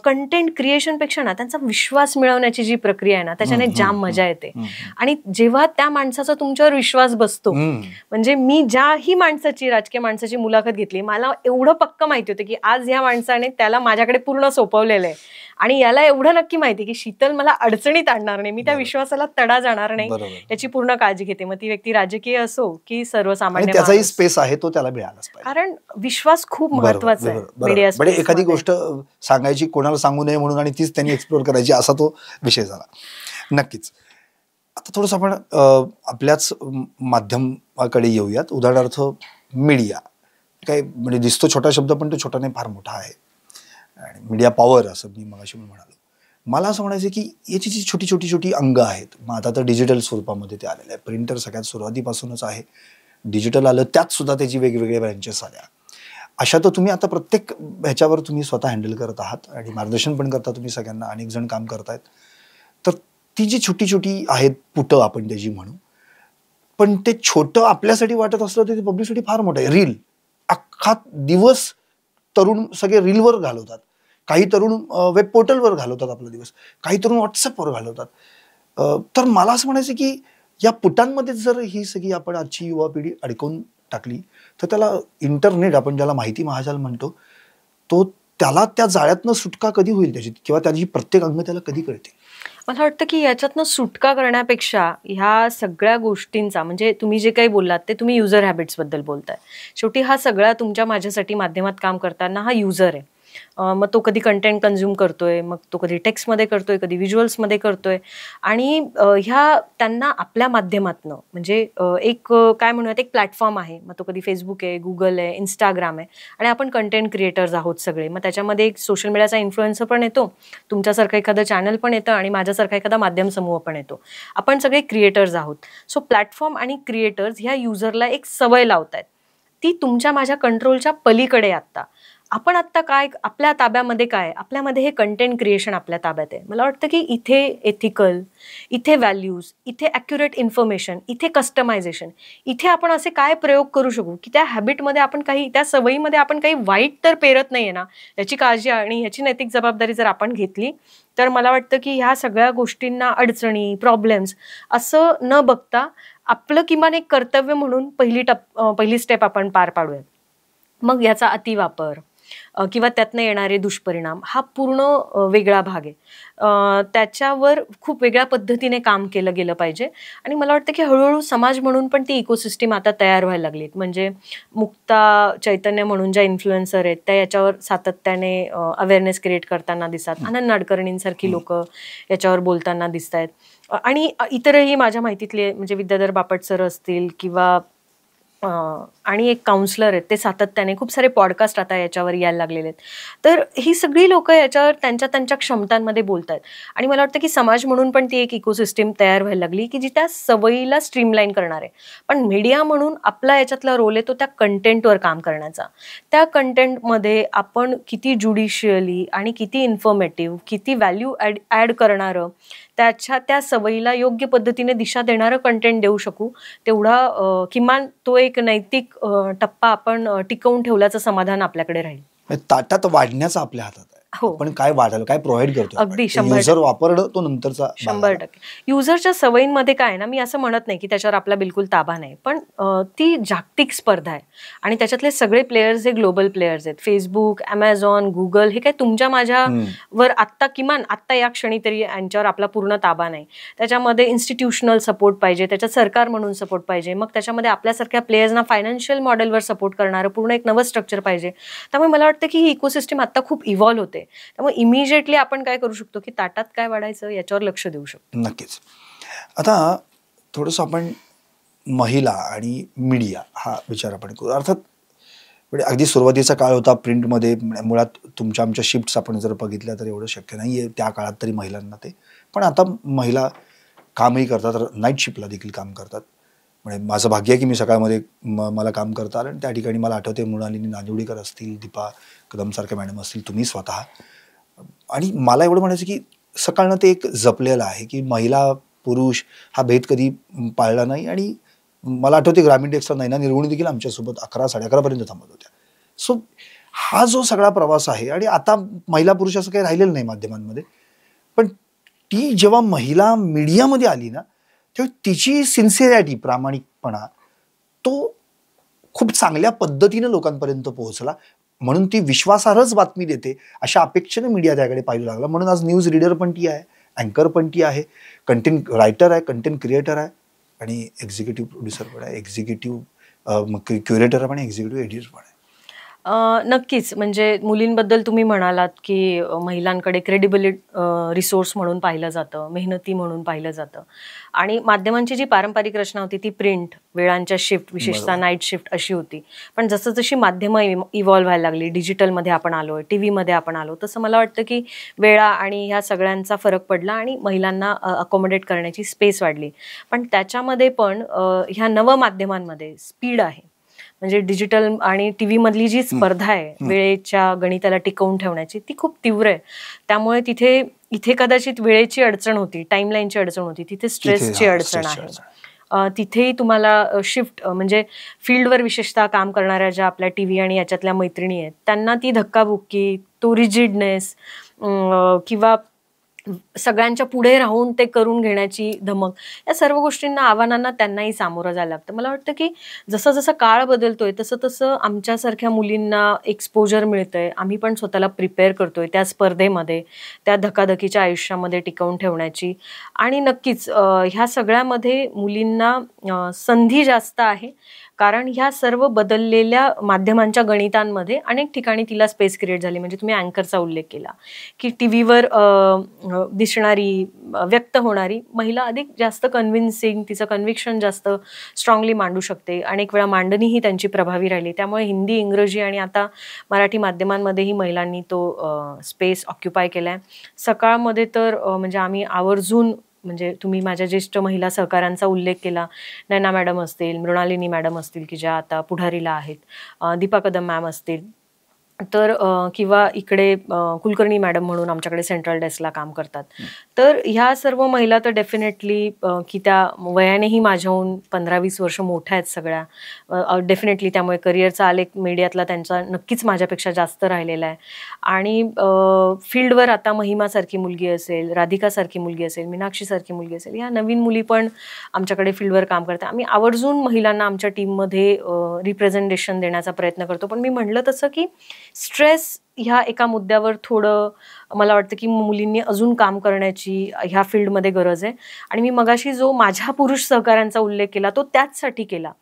कंटेंट क्रिएशनपेक्षा ना त्यांचा विश्वास मिळवण्याची जी प्रक्रिया आहे ना त्याच्याने जाम मजा येते. आणि जेव्हा त्या माणसाचा तुमच्यावर विश्वास बसतो, म्हणजे मी ज्याही माणसाची, राजकीय माणसाची मुलाखत घेतली, मला एवढं पक्क माहिती होतं की आज या माणसाने त्याला माझ्याकडे पूर्ण सोपवलेलं आहे आणि याला एवढं नक्की माहिती की शीतल मला अडचणीत आणणार नाही, मी त्या विश्वासाला तडा जाणार नाही, याची पूर्ण काळजी घेते. मग ती व्यक्ती राजकीय असो की सर्वसामान्य, त्याचाही स्पेस आहे तो त्याला मिळालाच पाहिजे. कारण विश्वास खूप महत्वाचा आहे मीडिया म्हणजे एखादी गोष्ट सांगायची, कोणाला सांगू नये म्हणून, आणि तीच त्यांनी एक्सप्लोर करायची, असा तो विषय झाला. नक्कीच. आता थोडंसं आपण आपल्याच माध्यमाकडे येऊयात. उदाहरणार्थ मीडिया, काय म्हणजे दिसतो छोटा शब्द पण तो छोटा नाही, फार मोठा आहे. आणि मीडिया पॉवर असं मी मगाशी म्हणालो. मला असं म्हणायचं की याची जी छोटी छोटी छोटी अंग आहेत, मग आता तर डिजिटल स्वरूपामध्ये ते आलेलं आहे. प्रिंटर सगळ्यात सुरुवातीपासूनच आहे, डिजिटल आलं, त्यात सुद्धा त्याची वेगवेगळ्या ब्रँचेस आल्या. अशा तर तुम्ही आता प्रत्येक ह्याच्यावर तुम्ही स्वतः हँडल करत आहात आणि मार्गदर्शन पण करता तुम्ही सगळ्यांना, अनेक जण काम करतायत. तर ती जी छोटी छोटी आहेत पुटं आपण त्याची म्हणू, पण ते छोटं आपल्यासाठी वाटत असलं तर ते पब्लिकसाठी फार मोठं आहे. रील, अख्खा दिवस तरुण सगळे रीलवर घालवतात, काही तरुण वेब पोर्टलवर घालवतात आपला दिवस, काही तरुण व्हॉट्सअपवर घालवतात. तर मला असं म्हणायचं की या पुटांमध्ये जर ही सगळी आपण आजची युवा पिढी अडकवून टाकली तर त्याला इंटरनेट, आपण ज्याला माहिती महाजाल म्हणतो, तो त्याला त्या जाळ्यातनं सुटका कधी होईल त्याची, किंवा त्याची प्रत्येक अंग त्याला कधी कळते? मला वाटतं की याच्यातनं सुटका करण्यापेक्षा ह्या सगळ्या गोष्टींचा, म्हणजे तुम्ही जे काही बोललात ते तुम्ही युजर हॅबिट्सबद्दल बोलताय. शेवटी हा सगळा तुमच्या माझ्यासाठी माध्यमात काम करताना हा युजर आहे. मग तो कधी कंटेंट कन्झ्युम करतोय, मग तो कधी टेक्स्टमध्ये करतोय, कधी व्हिज्युअल्समध्ये करतोय. आणि ह्या त्यांना आपल्या माध्यमातनं, म्हणजे एक काय म्हणूयात, एक प्लॅटफॉर्म आहे. मग तो कधी फेसबुक आहे, गुगल आहे, इंस्टाग्राम आहे, आणि आपण कंटेंट क्रिएटर्स आहोत सगळे. मग त्याच्यामध्ये एक सोशल मीडियाचा इन्फ्लुएन्सर पण येतो, तुमच्यासारखं एखादं चॅनल पण येतं, आणि माझ्यासारखा एखादा माध्यम समूह पण येतो. आपण सगळे क्रिएटर्स आहोत. सो प्लॅटफॉर्म आणि क्रिएटर्स ह्या युजरला एक सवय लावतायत, ती तुमच्या माझ्या कंट्रोलच्या पलीकडे. आपण आत्ता काय, आपल्या ताब्यामध्ये काय, आपल्यामध्ये हे कंटेंट क्रिएशन आपल्या ताब्यात आहे. मला वाटतं की इथे एथिकल, इथे व्हॅल्यूज, इथे ॲक्युरेट इन्फॉर्मेशन, इथे कस्टमायझेशन, इथे आपण असे काय प्रयोग करू शकू की त्या हॅबिटमध्ये आपण काही, त्या सवयीमध्ये आपण काही वाईट तर पेरत नाहीये ना, याची काळजी आणि याची नैतिक जबाबदारी जर आपण घेतली तर मला वाटतं की ह्या सगळ्या गोष्टींना, अडचणी, प्रॉब्लेम्स असं न बघता आपलं किमान एक कर्तव्य म्हणून पहिली स्टेप आपण पार पाडूयात. मग याचा अतिवापर किंवा त्यातनं येणारे दुष्परिणाम हा पूर्ण वेगळा भाग आहे. त्याच्यावर खूप वेगळ्या पद्धतीने काम केलं गेलं पाहिजे. आणि मला वाटतं की हळूहळू समाज म्हणून पण ती इकोसिस्टीम आता तयार व्हायला लागलीत. म्हणजे मुक्ता चैतन्य म्हणून ज्या इन्फ्लुएन्सर आहेत त्या याच्यावर सातत्याने अवेअरनेस क्रिएट करताना दिसतात. आनंद नाडकर्णींसारखी लोक याच्यावर बोलताना दिसत आहेत. आणि इतरही माझ्या माहितीतले, म्हणजे विद्याधर बापट सर असतील किंवा आणि एक काउन्सलर आहेत, ते सातत्याने खूप सारे पॉडकास्ट आता याच्यावर यायला लागलेले आहेत. तर ही सगळी लोक याच्यावर त्यांच्या त्यांच्या क्षमतांमध्ये बोलत आहेत. आणि मला वाटतं की समाज म्हणून पण ती एक इकोसिस्टीम तयार व्हायला लागली की जी त्या सवयीला स्ट्रीमलाईन करणार आहे. पण मीडिया म्हणून आपला याच्यातला रोल आहे तो त्या कंटेंटवर काम करण्याचा. त्या कंटेंटमध्ये आपण किती ज्युडिशियली आणि किती इन्फॉर्मेटिव्ह, किती व्हॅल्यू ॲड करणारं, त्या सवयीला योग्य पद्धतीने दिशा देणारं कंटेंट देऊ शकू, तेवढा किमान तो एक नैतिक टप्पा आपण टिकवून ठेवल्याचं समाधान आपल्याकडे राहील. ताटात वाढण्याचा आपल्या हातात आहे. हो, पण काय वाढायला, काय प्रोव्हाइड करतो, अगदी युजर वापरणं तो नंतरचा 100%. युजरच्या सवयींमध्ये काय ना, मी असं म्हणत नाही की त्याच्यावर आपला बिलकुल ताबा नाही, पण ती जागतिक स्पर्धा आहे आणि त्याच्यातले सगळे प्लेयर्स हे ग्लोबल प्लेयर्स आहेत. फेसबुक, अमेझॉन, गुगल हे काय तुमच्या माझ्यावर आत्ता, किमान आत्ता या क्षणी तरी यांच्यावर आपला पूर्ण ताबा नाही. त्याच्यामध्ये इन्स्टिट्यूशनल सपोर्ट पाहिजे, त्याच्यात सरकार म्हणून सपोर्ट पाहिजे, मग त्याच्यामध्ये आपल्यासारख्या प्लेयर्सना फायनान्शियल मॉडेलवर सपोर्ट करणारं पूर्ण एक नवं स्ट्रक्चर पाहिजे. त्यामुळे मला वाटतं की ही इकोसिस्टीम आत्ता खूप इव्हॉल्व्ह होते. त्यामुळे इमिजिएटली आपण काय करू शकतो की ताटात काय वाढायचं याच्यावर लक्ष देऊ शकतो. नक्कीच. आता थोडंसं आपण महिला आणि मीडिया हा विचार आपण करू. अर्थात म्हणजे अगदी सुरुवातीचा काळ होता प्रिंटमध्ये, मुळात तुमच्या आमच्या शिफ्ट्स आपण जर बघितल्या तर एवढं शक्य नाही आहे त्या काळात तरी महिलांना ते. पण आता महिला कामही करतात, नाईट शिफ्टला देखील काम करतात. म्हणजे माझं भाग्य आहे की मी सकाळमध्ये मला काम करता आलं. आणि त्या ठिकाणी मला आठवते मृणालिनी नांदिवडीकर असतील, दीपा कदमसारख्या मॅडम असतील, तुम्ही स्वतः. आणि मला एवढं म्हणायचं की सकाळनं ते एक जपलेलं आहे की महिला पुरुष हा भेद कधी पाळला नाही. आणि मला आठवते ग्रामीण डेस्कला नैना निर्गुणी देखील आमच्यासोबत 11, 11:30 पर्यंत थांबत होत्या. सो हा जो सगळा प्रवास आहे, आणि आता महिला पुरुष असं काही राहिलेलं नाही माध्यमांमध्ये, पण ती जेव्हा महिला मीडियामध्ये आली ना, तेव्हा तिची सिन्सिअरिटी, प्रामाणिकपणा, तो खूप चांगल्या पद्धतीने लोकांपर्यंत पोहोचला. म्हणून ती विश्वासार्हच बातमी देते अशा अपेक्षेने मीडिया त्याकडे पाहिलं लागला. म्हणून आज न्यूज रीडर पण ती आहे, अँकर पण ती आहे, कंटेंट रायटर आहे, कंटेंट क्रिएटर आहे, आणि एक्झिक्युटिव्ह प्रोड्युसर पण आहे, एक्झिक्युटिव्ह क्युरेटर पण आहे, एक्झिक्युटिव्ह एडिटर पण आहे. नक्कीच. म्हणजे मुलींबद्दल तुम्ही म्हणालात की महिलांकडे क्रेडिबल रिसोर्स म्हणून पाहिलं जातं, मेहनती म्हणून पाहिलं जातं, आणि माध्यमांची जी पारंपरिक रचना होती ती प्रिंट, वेळांच्या शिफ्ट, विशेषतः नाईट शिफ्ट अशी होती. पण जसं जशी माध्यमं इव्हॉल्व्ह व्हायला लागली, डिजिटलमध्ये आपण आलोय, टीव्हीमध्ये आपण आलो, तसं मला वाटतं की वेळा आणि ह्या सगळ्यांचा फरक पडला आणि महिलांना अकोमोडेट करण्याची स्पेस वाढली. पण त्याच्यामध्ये पण ह्या नवमाध्यमांमध्ये स्पीड आहे. म्हणजे डिजिटल आणि टीव्ही मधली जी स्पर्धा आहे वेळेच्या गणिताला टिकवून ठेवण्याची, ती खूप तीव्र आहे. त्यामुळे इथे कदाचित वेळेची अडचण होती, टाइमलाईनची अडचण होती, तिथे स्ट्रेसची अडचण आहे. तिथेही तुम्हाला शिफ्ट, म्हणजे फील्डवर विशेषतः काम करणाऱ्या ज्या आपल्या टीव्ही आणि याच्यातल्या मैत्रिणी आहेत, त्यांना ती धक्काबुक्की, तो रिजिडनेस किंवा सगळ्यांच्या पुढे राहून ते करून घेण्याची धमक, या सर्व गोष्टींना, आव्हानांना त्यांनाही सामोरं जायला लागतं. मला वाटतं की जसं जसं काळ बदलतोय तसं तसं आमच्यासारख्या मुलींना एक्सपोजर मिळतंय, आम्ही पण स्वतःला प्रिपेअर करतोय त्या स्पर्धेमध्ये, त्या धकाधकीच्या आयुष्यामध्ये टिकवून ठेवण्याची. आणि नक्कीच ह्या सगळ्यामध्ये मुलींना संधी जास्त आहे, कारण ह्या सर्व बदललेल्या माध्यमांच्या गणितांमध्ये अनेक ठिकाणी तिला स्पेस क्रिएट झाली. म्हणजे तुम्ही अँकरचा उल्लेख केला की टीव्हीवर दिसणारी, व्यक्त होणारी महिला अधिक जास्त कन्व्हिन्सिंग, तिचं कन्व्हिक्शन जास्त स्ट्रॉंगली मांडू शकते. अनेक वेळा मांडणी ही त्यांची प्रभावी राहिली. त्यामुळे हिंदी, इंग्रजी आणि आता मराठी माध्यमांमध्येही महिलांनी तो स्पेस ऑक्युपाय केलाय. सकाळमध्ये तर म्हणजे आम्ही आवर्जून, म्हणजे तुम्ही माझ्या ज्येष्ठ महिला सहकाऱ्यांचा उल्लेख केला, नैना मॅडम असतील, मृणालिनी मॅडम असतील की ज्या आता पुढारीला आहेत, दीपा कदम मॅम असतील, तर किंवा इकडे कुलकर्णी मॅडम म्हणून आमच्याकडे सेंट्रल डेस्कला काम करतात. तर ह्या सर्व महिला तर डेफिनेटली की त्या वयानेही माझ्याहून 15-20 वर्ष मोठ्या आहेत सगळ्या, डेफिनेटली. त्यामुळे करिअरचा आलेख मीडियातला त्यांचा नक्कीच माझ्यापेक्षा जास्त राहिलेला आहे. आणि फील्डवर आता महिमासारखी मुलगी असेल, राधिकासारखी मुलगी असेल, मीनाक्षीसारखी मुलगी असेल, ह्या नवीन मुली पण आमच्याकडे फील्डवर काम करतात. आम्ही आवर्जून महिलांना आमच्या टीममध्ये रिप्रेझेंटेशन देण्याचा प्रयत्न करतो. पण मी म्हटलं तसं की स्ट्रेस ह्या एका मुद्द्यावर थोडं मला वाटतं की मुलींनी अजून काम करण्याची ह्या फील्डमध्ये गरज आहे. आणि मी मगाशी जो माझ्या पुरुष सहकाऱ्यांचा उल्लेख केला तो त्याचसाठी केला.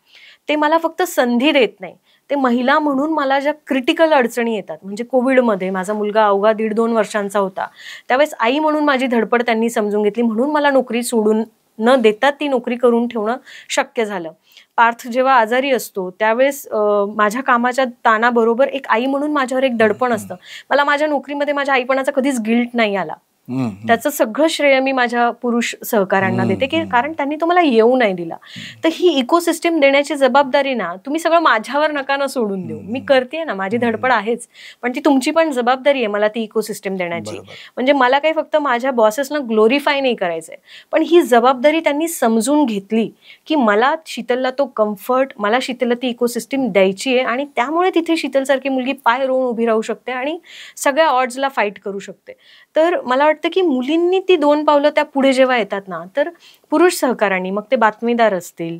ते मला फक्त संधी देत नाही, ते महिला म्हणून मला ज्या क्रिटिकल अडचणी येतात, म्हणजे कोविडमध्ये माझा मुलगा अवघा 1.5-2 वर्षांचा होता, त्यावेळेस आई म्हणून माझी धडपड त्यांनी समजून घेतली, म्हणून मला नोकरी सोडून न देता ती नोकरी करून ठेवणं शक्य झालं. पार्थ जेव्हा आजारी असतो त्यावेळेस माझ्या कामाच्या ताणाबरोबर एक आई म्हणून माझ्यावर एक दडपण असतं. मला माझ्या नोकरीमध्ये माझ्या आईपणाचा कधीच गिल्ट नाही आला. त्याचं सगळं श्रेय मी माझ्या पुरुष सहकाऱ्यांना देते की कारण त्यांनी तो मला येऊ नाही दिला. तर ही इकोसिस्टीम देण्याची जबाबदारी ना तुम्ही सगळं माझ्यावर नका ना सोडून देऊ. मी करते ना, माझी धडपड आहेच, पण ती तुमची पण जबाबदारी आहे मला ती इकोसिस्टीम देण्याची. म्हणजे मला काही फक्त माझ्या बॉसेसना ग्लोरिफाय नाही करायचंय, पण ही जबाबदारी त्यांनी समजून घेतली की मला शीतलला तो कम्फर्ट, मला शीतलला ती इकोसिस्टीम द्यायची आहे आणि त्यामुळे तिथे शीतलसारखी मुलगी पाय रोवून उभी राहू शकते आणि सगळ्या ऑड्सला फाईट करू शकते. तर मला वाटतं की मुलींनी ती 2 पावलं त्या पुढे जेव्हा येतात ना, तर पुरुष सहकाऱ्यांनी, मग ते बातमीदार असतील,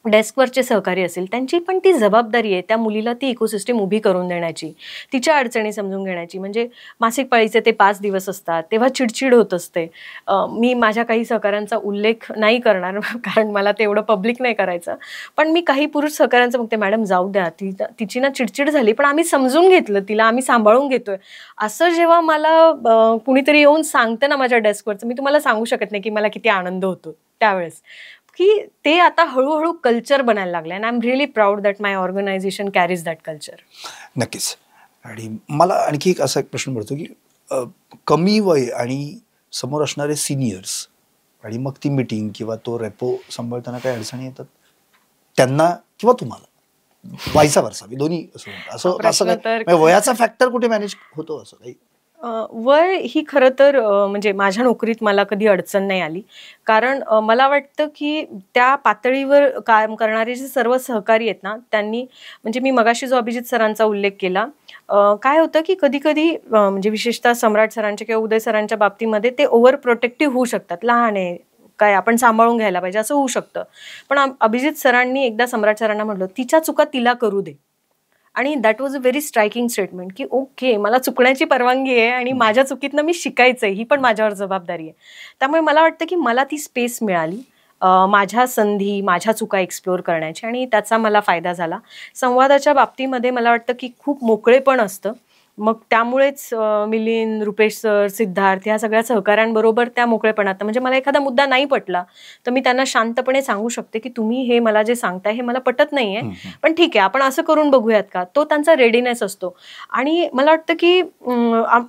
डेस्कवरचे सहकारी असेल, त्यांची पण ती जबाबदारी आहे त्या मुलीला ती इकोसिस्टीम उभी करून देण्याची, तिच्या अडचणी समजून घेण्याची. म्हणजे मासिक पाळीचे ते 5 दिवस असतात तेव्हा चिडचिड होत असते. मी माझ्या काही सहकाऱ्यांचा उल्लेख नाही करणार कारण मला ते एवढं पब्लिक नाही करायचं, पण मी काही पुरुष सहकाऱ्यांचं बघते, मॅडम जाऊ द्या, तिची ना चिडचिड झाली पण आम्ही समजून घेतलं तिला, आम्ही सांभाळून घेतोय, असं जेव्हा मला कुणीतरी येऊन सांगतं ना माझ्या डेस्कवरचं, मी तुम्हाला सांगू शकत नाही की मला किती आनंद होतो त्यावेळेस, की ते आता हळूहळू कल्चर बनायला लागलं. And I am really proud that my organisation carries that culture. नक्कीच. आणि मला आणखी एक असा एक प्रश्न पडतो की कमी वय आणि समोर असणारे सिनियर्स आणि मग ती मीटिंग किंवा तो रेपो सांभाळताना काही अडचणी येतात त्यांना किंवा तुम्हाला, व्हायचा वर्षा, दोन्ही असं काय वयाचा फॅक्टर कुठे मॅनेज होतो असं काही? वय ही खरं तर म्हणजे माझ्या नोकरीत मला कधी अडचण नाही आली. कारण मला वाटतं की त्या पातळीवर काम करणारे जे सर्व सहकारी आहेत ना, त्यांनी म्हणजे मी मगाशी जो अभिजित सरांचा उल्लेख केला, काय होतं की कधी-कधी म्हणजे विशेषतः सम्राट सरांच्या किंवा उदय सरांच्या बाबतीमध्ये ते ओव्हर प्रोटेक्टिव्ह होऊ शकतात. लहान आहे, काय आपण सांभाळून घ्यायला पाहिजे असं होऊ शकतं. पण अभिजित सरांनी एकदा सम्राट सरांना म्हटलं, "तिच्या चुका तिला करू दे." आणि that was a very striking statement की ओके, मला चुकण्याची परवानगी आहे आणि माझ्या चुकीतनं मी शिकायचंय, ही पण माझ्यावर जबाबदारी आहे. त्यामुळे मला वाटतं की मला ती स्पेस मिळाली, माझ्या संधी, माझ्या चुका एक्सप्लोअर करण्याची, आणि त्याचा मला फायदा झाला. संवादाच्या बाबतीमध्ये मला वाटतं की खूप मोकळेपण असतं. मग त्यामुळेच मिलिंद, रुपेश सर, सिद्धार्थ ह्या सगळ्या सहकाऱ्यांबरोबर त्या मोकळेपणात, म्हणजे मला एखादा मुद्दा नाही पटला तर मी त्यांना शांतपणे सांगू शकते की तुम्ही हे मला जे सांगताय हे मला पटत नाहीये, पण ठीक आहे आपण असं करून बघूयात का. तो त्यांचा रेडीनेस असतो. आणि मला वाटतं की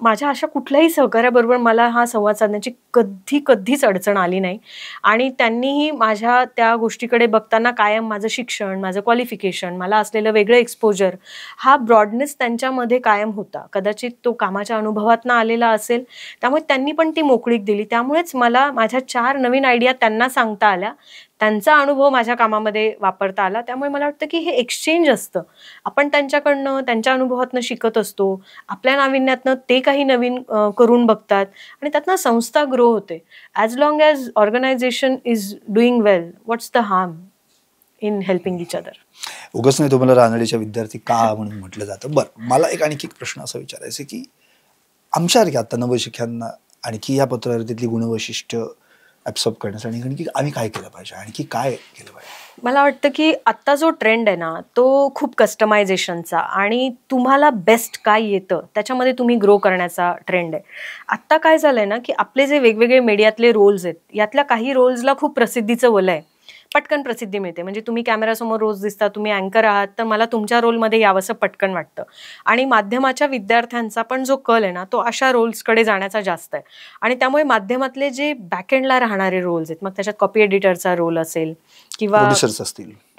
माझ्या अशा कुठल्याही सहकार्याबरोबर मला हा संवाद साधण्याची कधीच अडचण आली नाही. आणि त्यांनीही माझ्या त्या गोष्टीकडे बघताना कायम माझं शिक्षण, माझं क्वालिफिकेशन, मला असलेलं वेगळं एक्सपोजर, हा ब्रॉडनेस त्यांच्यामध्ये कायम होता. कदाचित तो कामाच्या अनुभवातनं आलेला असेल, त्यामुळे त्यांनी पण ती मोकळीक दिली. त्यामुळेच मला माझ्या 4 नवीन आयडिया त्यांना सांगता आल्या, त्यांचा अनुभव माझ्या कामामध्ये वापरता आला. त्यामुळे मला वाटतं की हे एक्सचेंज असतं. आपण त्यांच्याकडनं, त्यांच्या अनुभवातनं शिकत असतो, आपल्या नाविन्यातनं ते काही नवीन करून बघतात आणि त्यातनं संस्था ग्रो होते. As long as organisation is doing well, what's the harm in helping each other. उगाच नाही तुम्हाला रानडेच्या विद्यार्थी का म्हणून म्हटलं जातं. बरं, मला आणखी एक प्रश्न असा विचारायचा की आमच्यासारख्या आता नवशिक्यांना आणखी या पत्रकारितेतली गुणवैशिष्ट्य ॲब्सॉर्ब करण्यासाठी आणखी आम्ही काय केलं पाहिजे, आणखी काय केलं पाहिजे? मला वाटतं की आत्ता जो ट्रेंड आहे ना, तो खूप कस्टमायझेशनचा आणि तुम्हाला बेस्ट काय येतं त्याच्यामध्ये तुम्ही ग्रो करण्याचा ट्रेंड आहे. आत्ता काय झालंय ना, की आपले जे वेगवेगळे मीडियातले रोल्स आहेत, यातल्या काही रोल्सला खूप प्रसिद्धीचं वलय आहे. पटकन प्रसिद्धी मिळते. म्हणजे तुम्ही कॅमेरासमोर रोज दिसता, तुम्ही अँकर आहात, तर मला तुमच्या रोलमध्ये यावंसं पटकन वाटतं. आणि माध्यमाच्या विद्यार्थ्यांचा पण जो कल आहे ना, तो अशा रोल्सकडे जाण्याचा जास्त आहे. आणि त्यामुळे माध्यमातले जे बॅकएंडला राहणारे रोल्स आहेत, मग त्याच्यात कॉपी एडिटरचा रोल असेल किंवा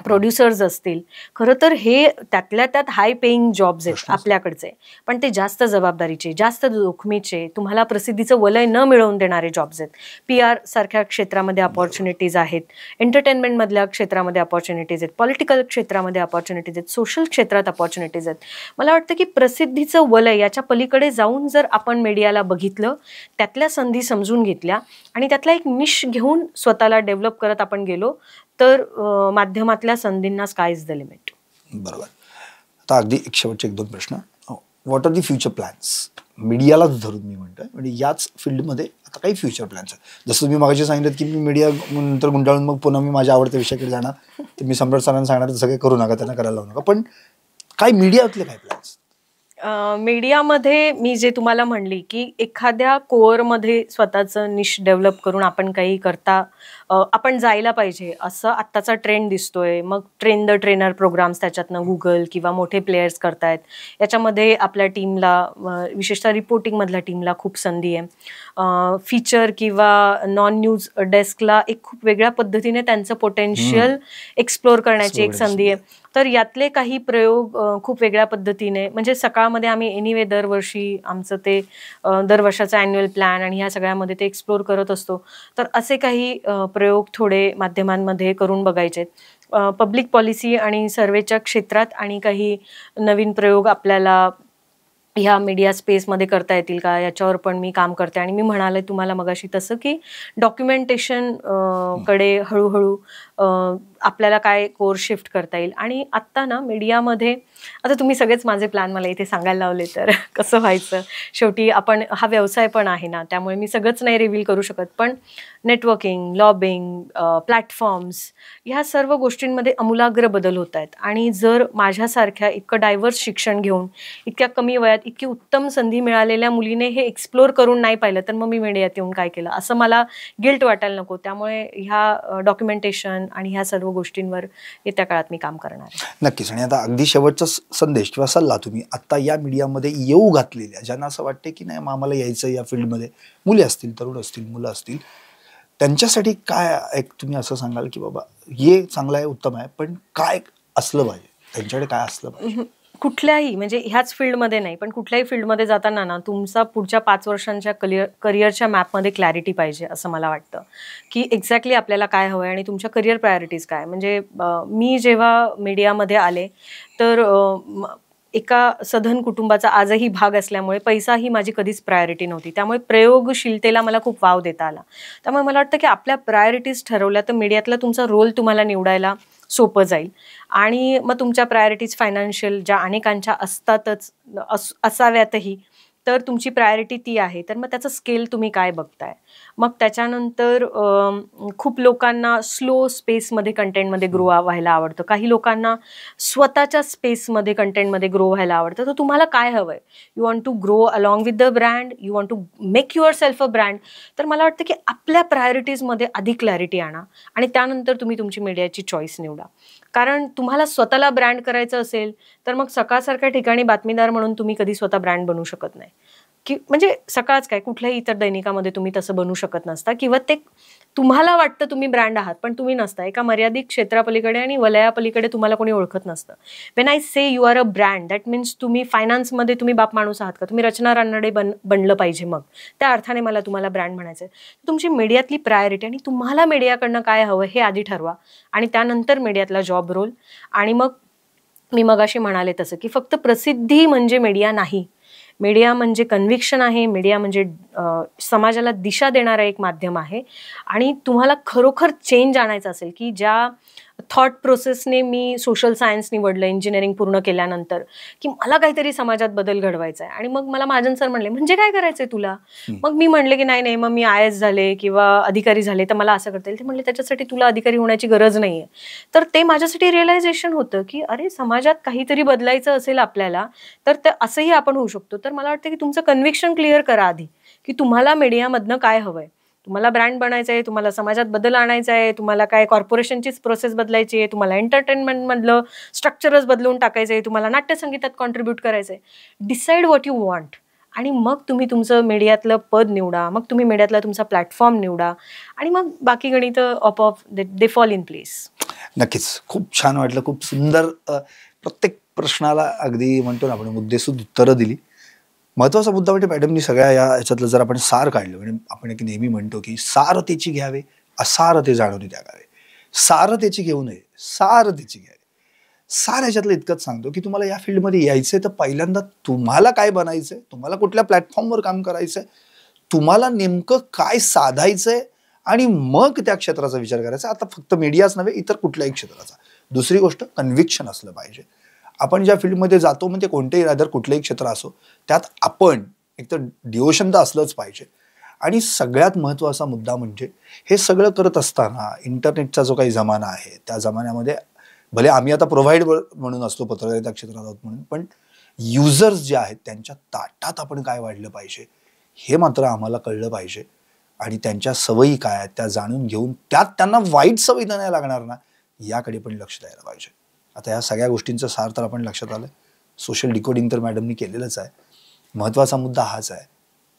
प्रोड्युसर्स असतील, खरं तर हे त्यातल्या त्यात हाय पेईंग जॉब्स आहेत आपल्याकडचे, पण ते जास्त जबाबदारीचे, जास्त जोखमीचे, तुम्हाला प्रसिद्धीचं वलय न मिळवून देणारे जॉब्स आहेत. PR सारख्या क्षेत्रामध्ये अपॉर्च्युनिटीज आहेत, एंटरटेनमेंटमधल्या क्षेत्रामध्ये अपॉर्च्युनिटीज आहेत, पॉलिटिकल क्षेत्रामध्ये अपॉर्च्युनिटीज आहेत, सोशल क्षेत्रात अपॉर्च्युनिटीज आहेत. मला वाटतं की प्रसिद्धीचं वलय याच्या पलीकडे जाऊन जर आपण मीडियाला बघितलं, त्यातल्या संधी समजून घेतल्या आणि त्यातला एक निश घेऊन स्वतःला डेव्हलप करत आपण गेलो, तर माध्यमातल्या संधींना स्काय इज द लिमिट. बरोबर. आता अगदी एक शेवटचे 1-2 प्रश्न. What are the future plans? मीडियालाच धरून मी म्हणतोय, म्हणजे याच फील्डमध्ये आता काही फ्युचर प्लॅन्स आहेत. जसं तुम्ही मगाशी सांगितलं की मी मीडिया नंतर गुंडाळून मग पुन्हा मी माझ्या आवडत्या विषयाकडे जाणार, तर मी सम्राट सरांना सांगणार तसं काही करू नका, त्यांना करायला लावू नका. पण काय मीडियातले काय प्लॅन्स? मीडियामध्ये मी जे तुम्हाला म्हणली की एखाद्या कोअरमध्ये स्वतःचं निश डेव्हलप करून आपण काही करता आपण जायला पाहिजे, असं आत्ताचा ट्रेंड दिसतोय. मग ट्रेन द ट्रेनर प्रोग्राम्स त्याच्यातनं गुगल किंवा मोठे प्लेयर्स करतायत. याच्यामध्ये आपल्या टीमला, विशेषतः रिपोर्टिंगमधल्या टीमला खूप संधी आहे. फीचर किंवा नॉन न्यूज डेस्कला एक खूप वेगळ्या पद्धतीने त्यांचं पोटेन्शियल एक्सप्लोअर करण्याची एक संधी आहे. तर यातले काही प्रयोग खूप वेगळ्या पद्धतीने, म्हणजे सकाळमध्ये आम्ही एनिवे दरवर्षी आमचं ते दरवर्षाचा ॲन्युअल प्लॅन आणि ह्या सगळ्यामध्ये ते एक्सप्लोअर करत असतो. तर असे काही प्रयोग थोडे माध्यमांमध्ये करून बघायचे. पब्लिक पॉलिसी आणि सर्वेच्या क्षेत्रात आणि काही नवीन प्रयोग आपल्याला ह्या मीडिया स्पेसमध्ये करता येतील का, याच्यावर पण मी काम करते. आणि मी म्हणाले तुम्हाला मगाशी तसं की डॉक्युमेंटेशन कडे हळूहळू आपल्याला काय कोर्स शिफ्ट करता येईल. आणि आत्ता ना मीडियामध्ये, आता तुम्ही सगळेच माझे प्लॅन मला इथे सांगायला लावले तर कसं व्हायचं. शेवटी आपण हा व्यवसाय पण आहे ना, त्यामुळे मी सगळंच नाही रिव्हील करू शकत. पण नेटवर्किंग, लॉबिंग, प्लॅटफॉर्म्स, ह्या सर्व गोष्टींमध्ये आमूलाग्र बदल होत आहेत. आणि जर माझ्यासारख्या इतकं डायव्हर्स शिक्षण घेऊन इतक्या कमी वयात इतकी उत्तम संधी मिळालेल्या मुलीने हे एक्सप्लोअर करून नाही पाहिलं, तर मग मी मीडियात येऊन काय केलं असं मला गिल्ट वाटायला नको. त्यामुळे ह्या डॉक्युमेंटेशन आणि ह्या सर्व गोष्टींवर येत्या काळात मी काम करणार आहे. नक्कीच. आणि आता अगदी शेवटचा संदेश किंवा सल्ला तुम्ही आता या मीडियामध्ये येऊ घातलेल्या ज्यांना असं वाटते की नाही आम्हाला यायचं या फील्डमध्ये, मुली असतील, तरुण असतील, मुलं असतील, त्यांच्यासाठी काय एक तुम्ही असं सांगाल की बाबा हे चांगलं आहे, उत्तम आहे, पण काय असलं पाहिजे, त्यांच्याकडे काय असलं पाहिजे? कुठल्याही म्हणजे ह्याच फील्डमध्ये नाही पण कुठल्याही फील्डमध्ये जाताना ना तुमचा पुढच्या 5 वर्षांच्या करिअरच्या मॅपमध्ये क्लॅरिटी पाहिजे असं मला वाटतं की एक्झॅक्टली आपल्याला काय हवं आहे आणि तुमच्या करिअर प्रायोरिटीज काय. म्हणजे मी जेव्हा मीडियामध्ये आले तर एका सधन कुटुंबाचा आजही भाग असल्यामुळे पैसा ही माझी कधीच प्रायोरिटी नव्हती. त्यामुळे प्रयोगशीलतेला मला खूप वाव देता आला. त्यामुळे मला वाटतं की आपल्या प्रायोरिटीज ठरवल्या तर मीडियातला तुमचा रोल तुम्हाला निवडायला सोपं जाईल आणि मग तुमच्या प्रायोरिटीज फायनान्शियल ज्या अनेकांच्या असतातच असाव्यातही तर तुमची प्रायोरिटी ती आहे तर मग त्याचं स्केल तुम्ही काय बघताय. मग त्याच्यानंतर खूप लोकांना स्लो स्पेसमध्ये कंटेंटमध्ये ग्रो व्हायला आवडतं, काही लोकांना स्वतःच्या स्पेसमध्ये कंटेंटमध्ये ग्रो व्हायला आवडतं. तर तुम्हाला काय हवं आहे. You want to grow along with the brand, you want to make yourself a brand. तर मला वाटतं की आपल्या प्रायोरिटीजमध्ये आधी क्लॅरिटी आणा आणि त्यानंतर तुम्ही तुमची मीडियाची चॉईस निवडा. कारण तुम्हाला स्वतःला ब्रँड करायचं असेल तर मग सकाळसारख्या ठिकाणी बातमीदार म्हणून तुम्ही कधी स्वतः ब्रँड बनू शकत नाही की म्हणजे सकाळच काय कुठल्याही इतर दैनिकामध्ये तुम्ही तसं बनू शकत नसता किंवा ते तुम्हाला वाटतं तुम्ही ब्रँड आहात पण तुम्ही नसता. एका मर्यादित क्षेत्रापलीकडे आणि वलयापलीकडे तुम्हाला कोणी ओळखत नसतं. When I say you are a brand that means तुम्ही फायनान्समध्ये तुम्ही बाप माणूस आहात का, तुम्ही रचना रानडे बनलं पाहिजे. मग त्या अर्थाने मला तुम्हाला ब्रँड म्हणायचं आहे. तुमची मीडियातली प्रायोरिटी आणि तुम्हाला मीडियाकडनं काय हवं हे आधी ठरवा आणि त्यानंतर मीडियातला जॉब रोल. आणि मग मी मगाशी म्हणाले तसं की फक्त प्रसिद्धी म्हणजे मीडिया नाही. मीडिया म्हणजे कन्व्हिक्शन आहे, मीडिया म्हणजे समाजाला दिशा देणारं एक माध्यम आहे. आणि तुम्हाला खरोखर चेंज आणायचं असेल की ज्या थॉट प्रोसेसने मी सोशल सायन्स निवडलं इंजिनिअरिंग पूर्ण केल्यानंतर की मला काहीतरी समाजात बदल घडवायचा आहे. आणि मग मला महाजन सर म्हणले म्हणजे काय करायचंय तुला. मग मी म्हणले की नाही मग मी IAS झाले किंवा अधिकारी झाले तर मला असं करता येईल. ते म्हणले त्याच्यासाठी तुला अधिकारी होण्याची गरज नाहीये. तर ते माझ्यासाठी रिअलायझेशन होतं की अरे समाजात काहीतरी बदलायचं असेल आपल्याला तर ते असंही आपण होऊ शकतो. तर मला वाटतं की तुमचं कन्व्हिक्शन क्लिअर करा आधी की तुम्हाला मीडियामधनं काय हवंय. तुम्हाला ब्रँड बनायचं आहे, तुम्हाला समाजात बदल आणायचा आहे, तुम्हाला काय कॉर्पोरेशनचीच प्रोसेस बदलायची आहे, तुम्हाला एंटरटेनमेंटमधलं स्ट्रक्चरच बदलून टाकायचं आहे, तुम्हाला नाट्यसंगीतात कॉन्ट्रीब्यूट करायचं आहे. डिसाईड व्हॉट यू वॉन्ट आणि मग तुम्ही तुमचं मीडियातलं पद निवडा, मग तुम्ही मीडियातला तुमचा प्लॅटफॉर्म निवडा आणि मग बाकी गणित of they fall in place. नक्कीच खूप छान वाटलं. खूप सुंदर प्रत्येक प्रश्नाला अगदी म्हणतो ना आपण मुद्देसूद उत्तरं दिली. महत्त्वाचा मुद्दा म्हणजे मॅडमनी सगळ्या याच्यातलं जर आपण सार काढलं म्हणजे आपण एक नेहमी म्हणतो की सारतेची घ्यावे असारते जाणून त्यागावे. सारतेची घेऊ नये, सारतेची घ्यावे. सार ह्याच्यातलं इतकंच सांगतो की तुम्हाला या फील्डमध्ये यायचंय तर पहिल्यांदा तुम्हाला काय बनायचंय, तुम्हाला कुठल्या प्लॅटफॉर्मवर काम करायचंय, तुम्हाला नेमकं काय साधायचंय आणि मग त्या क्षेत्राचा विचार करायचा. आता फक्त मीडियाच नव्हे इतर कुठल्याही क्षेत्राचा. दुसरी गोष्ट कन्व्हिक्शन असलं पाहिजे. आपण ज्या फील्डमध्ये जातो म्हणजे कोणतेही रादर कुठलंही क्षेत्र असो त्यात आपण एक तर डिवोशन तर असलंच पाहिजे. आणि सगळ्यात महत्त्वाचा मुद्दा म्हणजे हे सगळं करत असताना इंटरनेटचा जो काही जमाना आहे त्या जमान्यामध्ये भले आम्ही आता प्रोव्हाइड म्हणून असतो पत्रकारिता क्षेत्रात आहोत म्हणून पण युजर्स जे आहेत त्यांच्या ताटात आपण काय वाढलं पाहिजे हे मात्र आम्हाला कळलं पाहिजे. आणि त्यांच्या सवयी काय आहेत त्या जाणून घेऊन त्यात त्यांना वाईट सवयी नाही लागणार ना याकडे पण लक्ष द्यायला पाहिजे. आता या सगळ्या गोष्टींचं सार तर आपण लक्षात आलं. सोशल डिकोडिंग तर मॅडमनी केलेलंच आहे. महत्त्वाचा मुद्दा हाच आहे.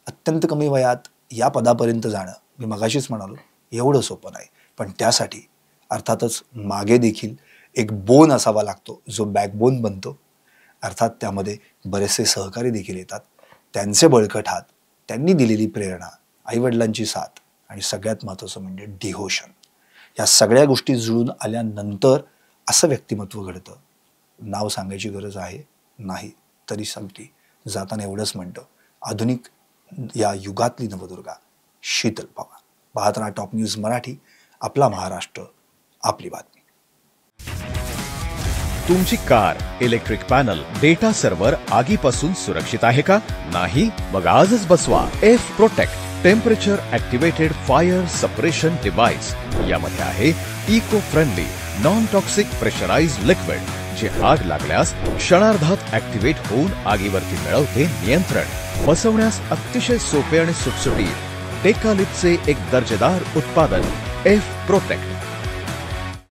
अत्यंत कमी वयात या पदापर्यंत जाणं मी मगाशीच म्हणालो एवढं सोपं नाही. पण त्यासाठी अर्थातच मागे देखील एक बोन असावा लागतो जो बॅकबोन बनतो. अर्थात त्यामध्ये बरेचसे सहकारी देखील येतात. त्यांचे बळकट हात, त्यांनी दिलेली प्रेरणा, आईवडिलांची साथ आणि सगळ्यात महत्त्वाचं म्हणजे डिव्होशन. या सगळ्या गोष्टी जुळून आल्यानंतर असं व्यक्तिमत्व घडतं. नाव सांगायची गरज आहे नाही तरी सांगते जाताना एवढंच म्हणतं आधुनिक या युगातली नवदुर्गा शीतल पवार. पाहत राहा टॉप न्यूज मराठी. आपला महाराष्ट्र, आपली बातमी. तुमची car, electric panel, data server आगीपासून सुरक्षित आहे का? नाही? मग आजच बसवा F protect temperature activated fire suppression device. यामध्ये आहे eco friendly non toxic pressurised liquid जे आग लागल्यास क्षणार्धात ॲक्टिवेट होऊन आगीवरती मिळवते नियंत्रण. बसवण्यास अतिशय सोपे आणि सुटसुटीत. टेकालिपचे एक दर्जेदार उत्पादन एफ प्रोटेक्ट.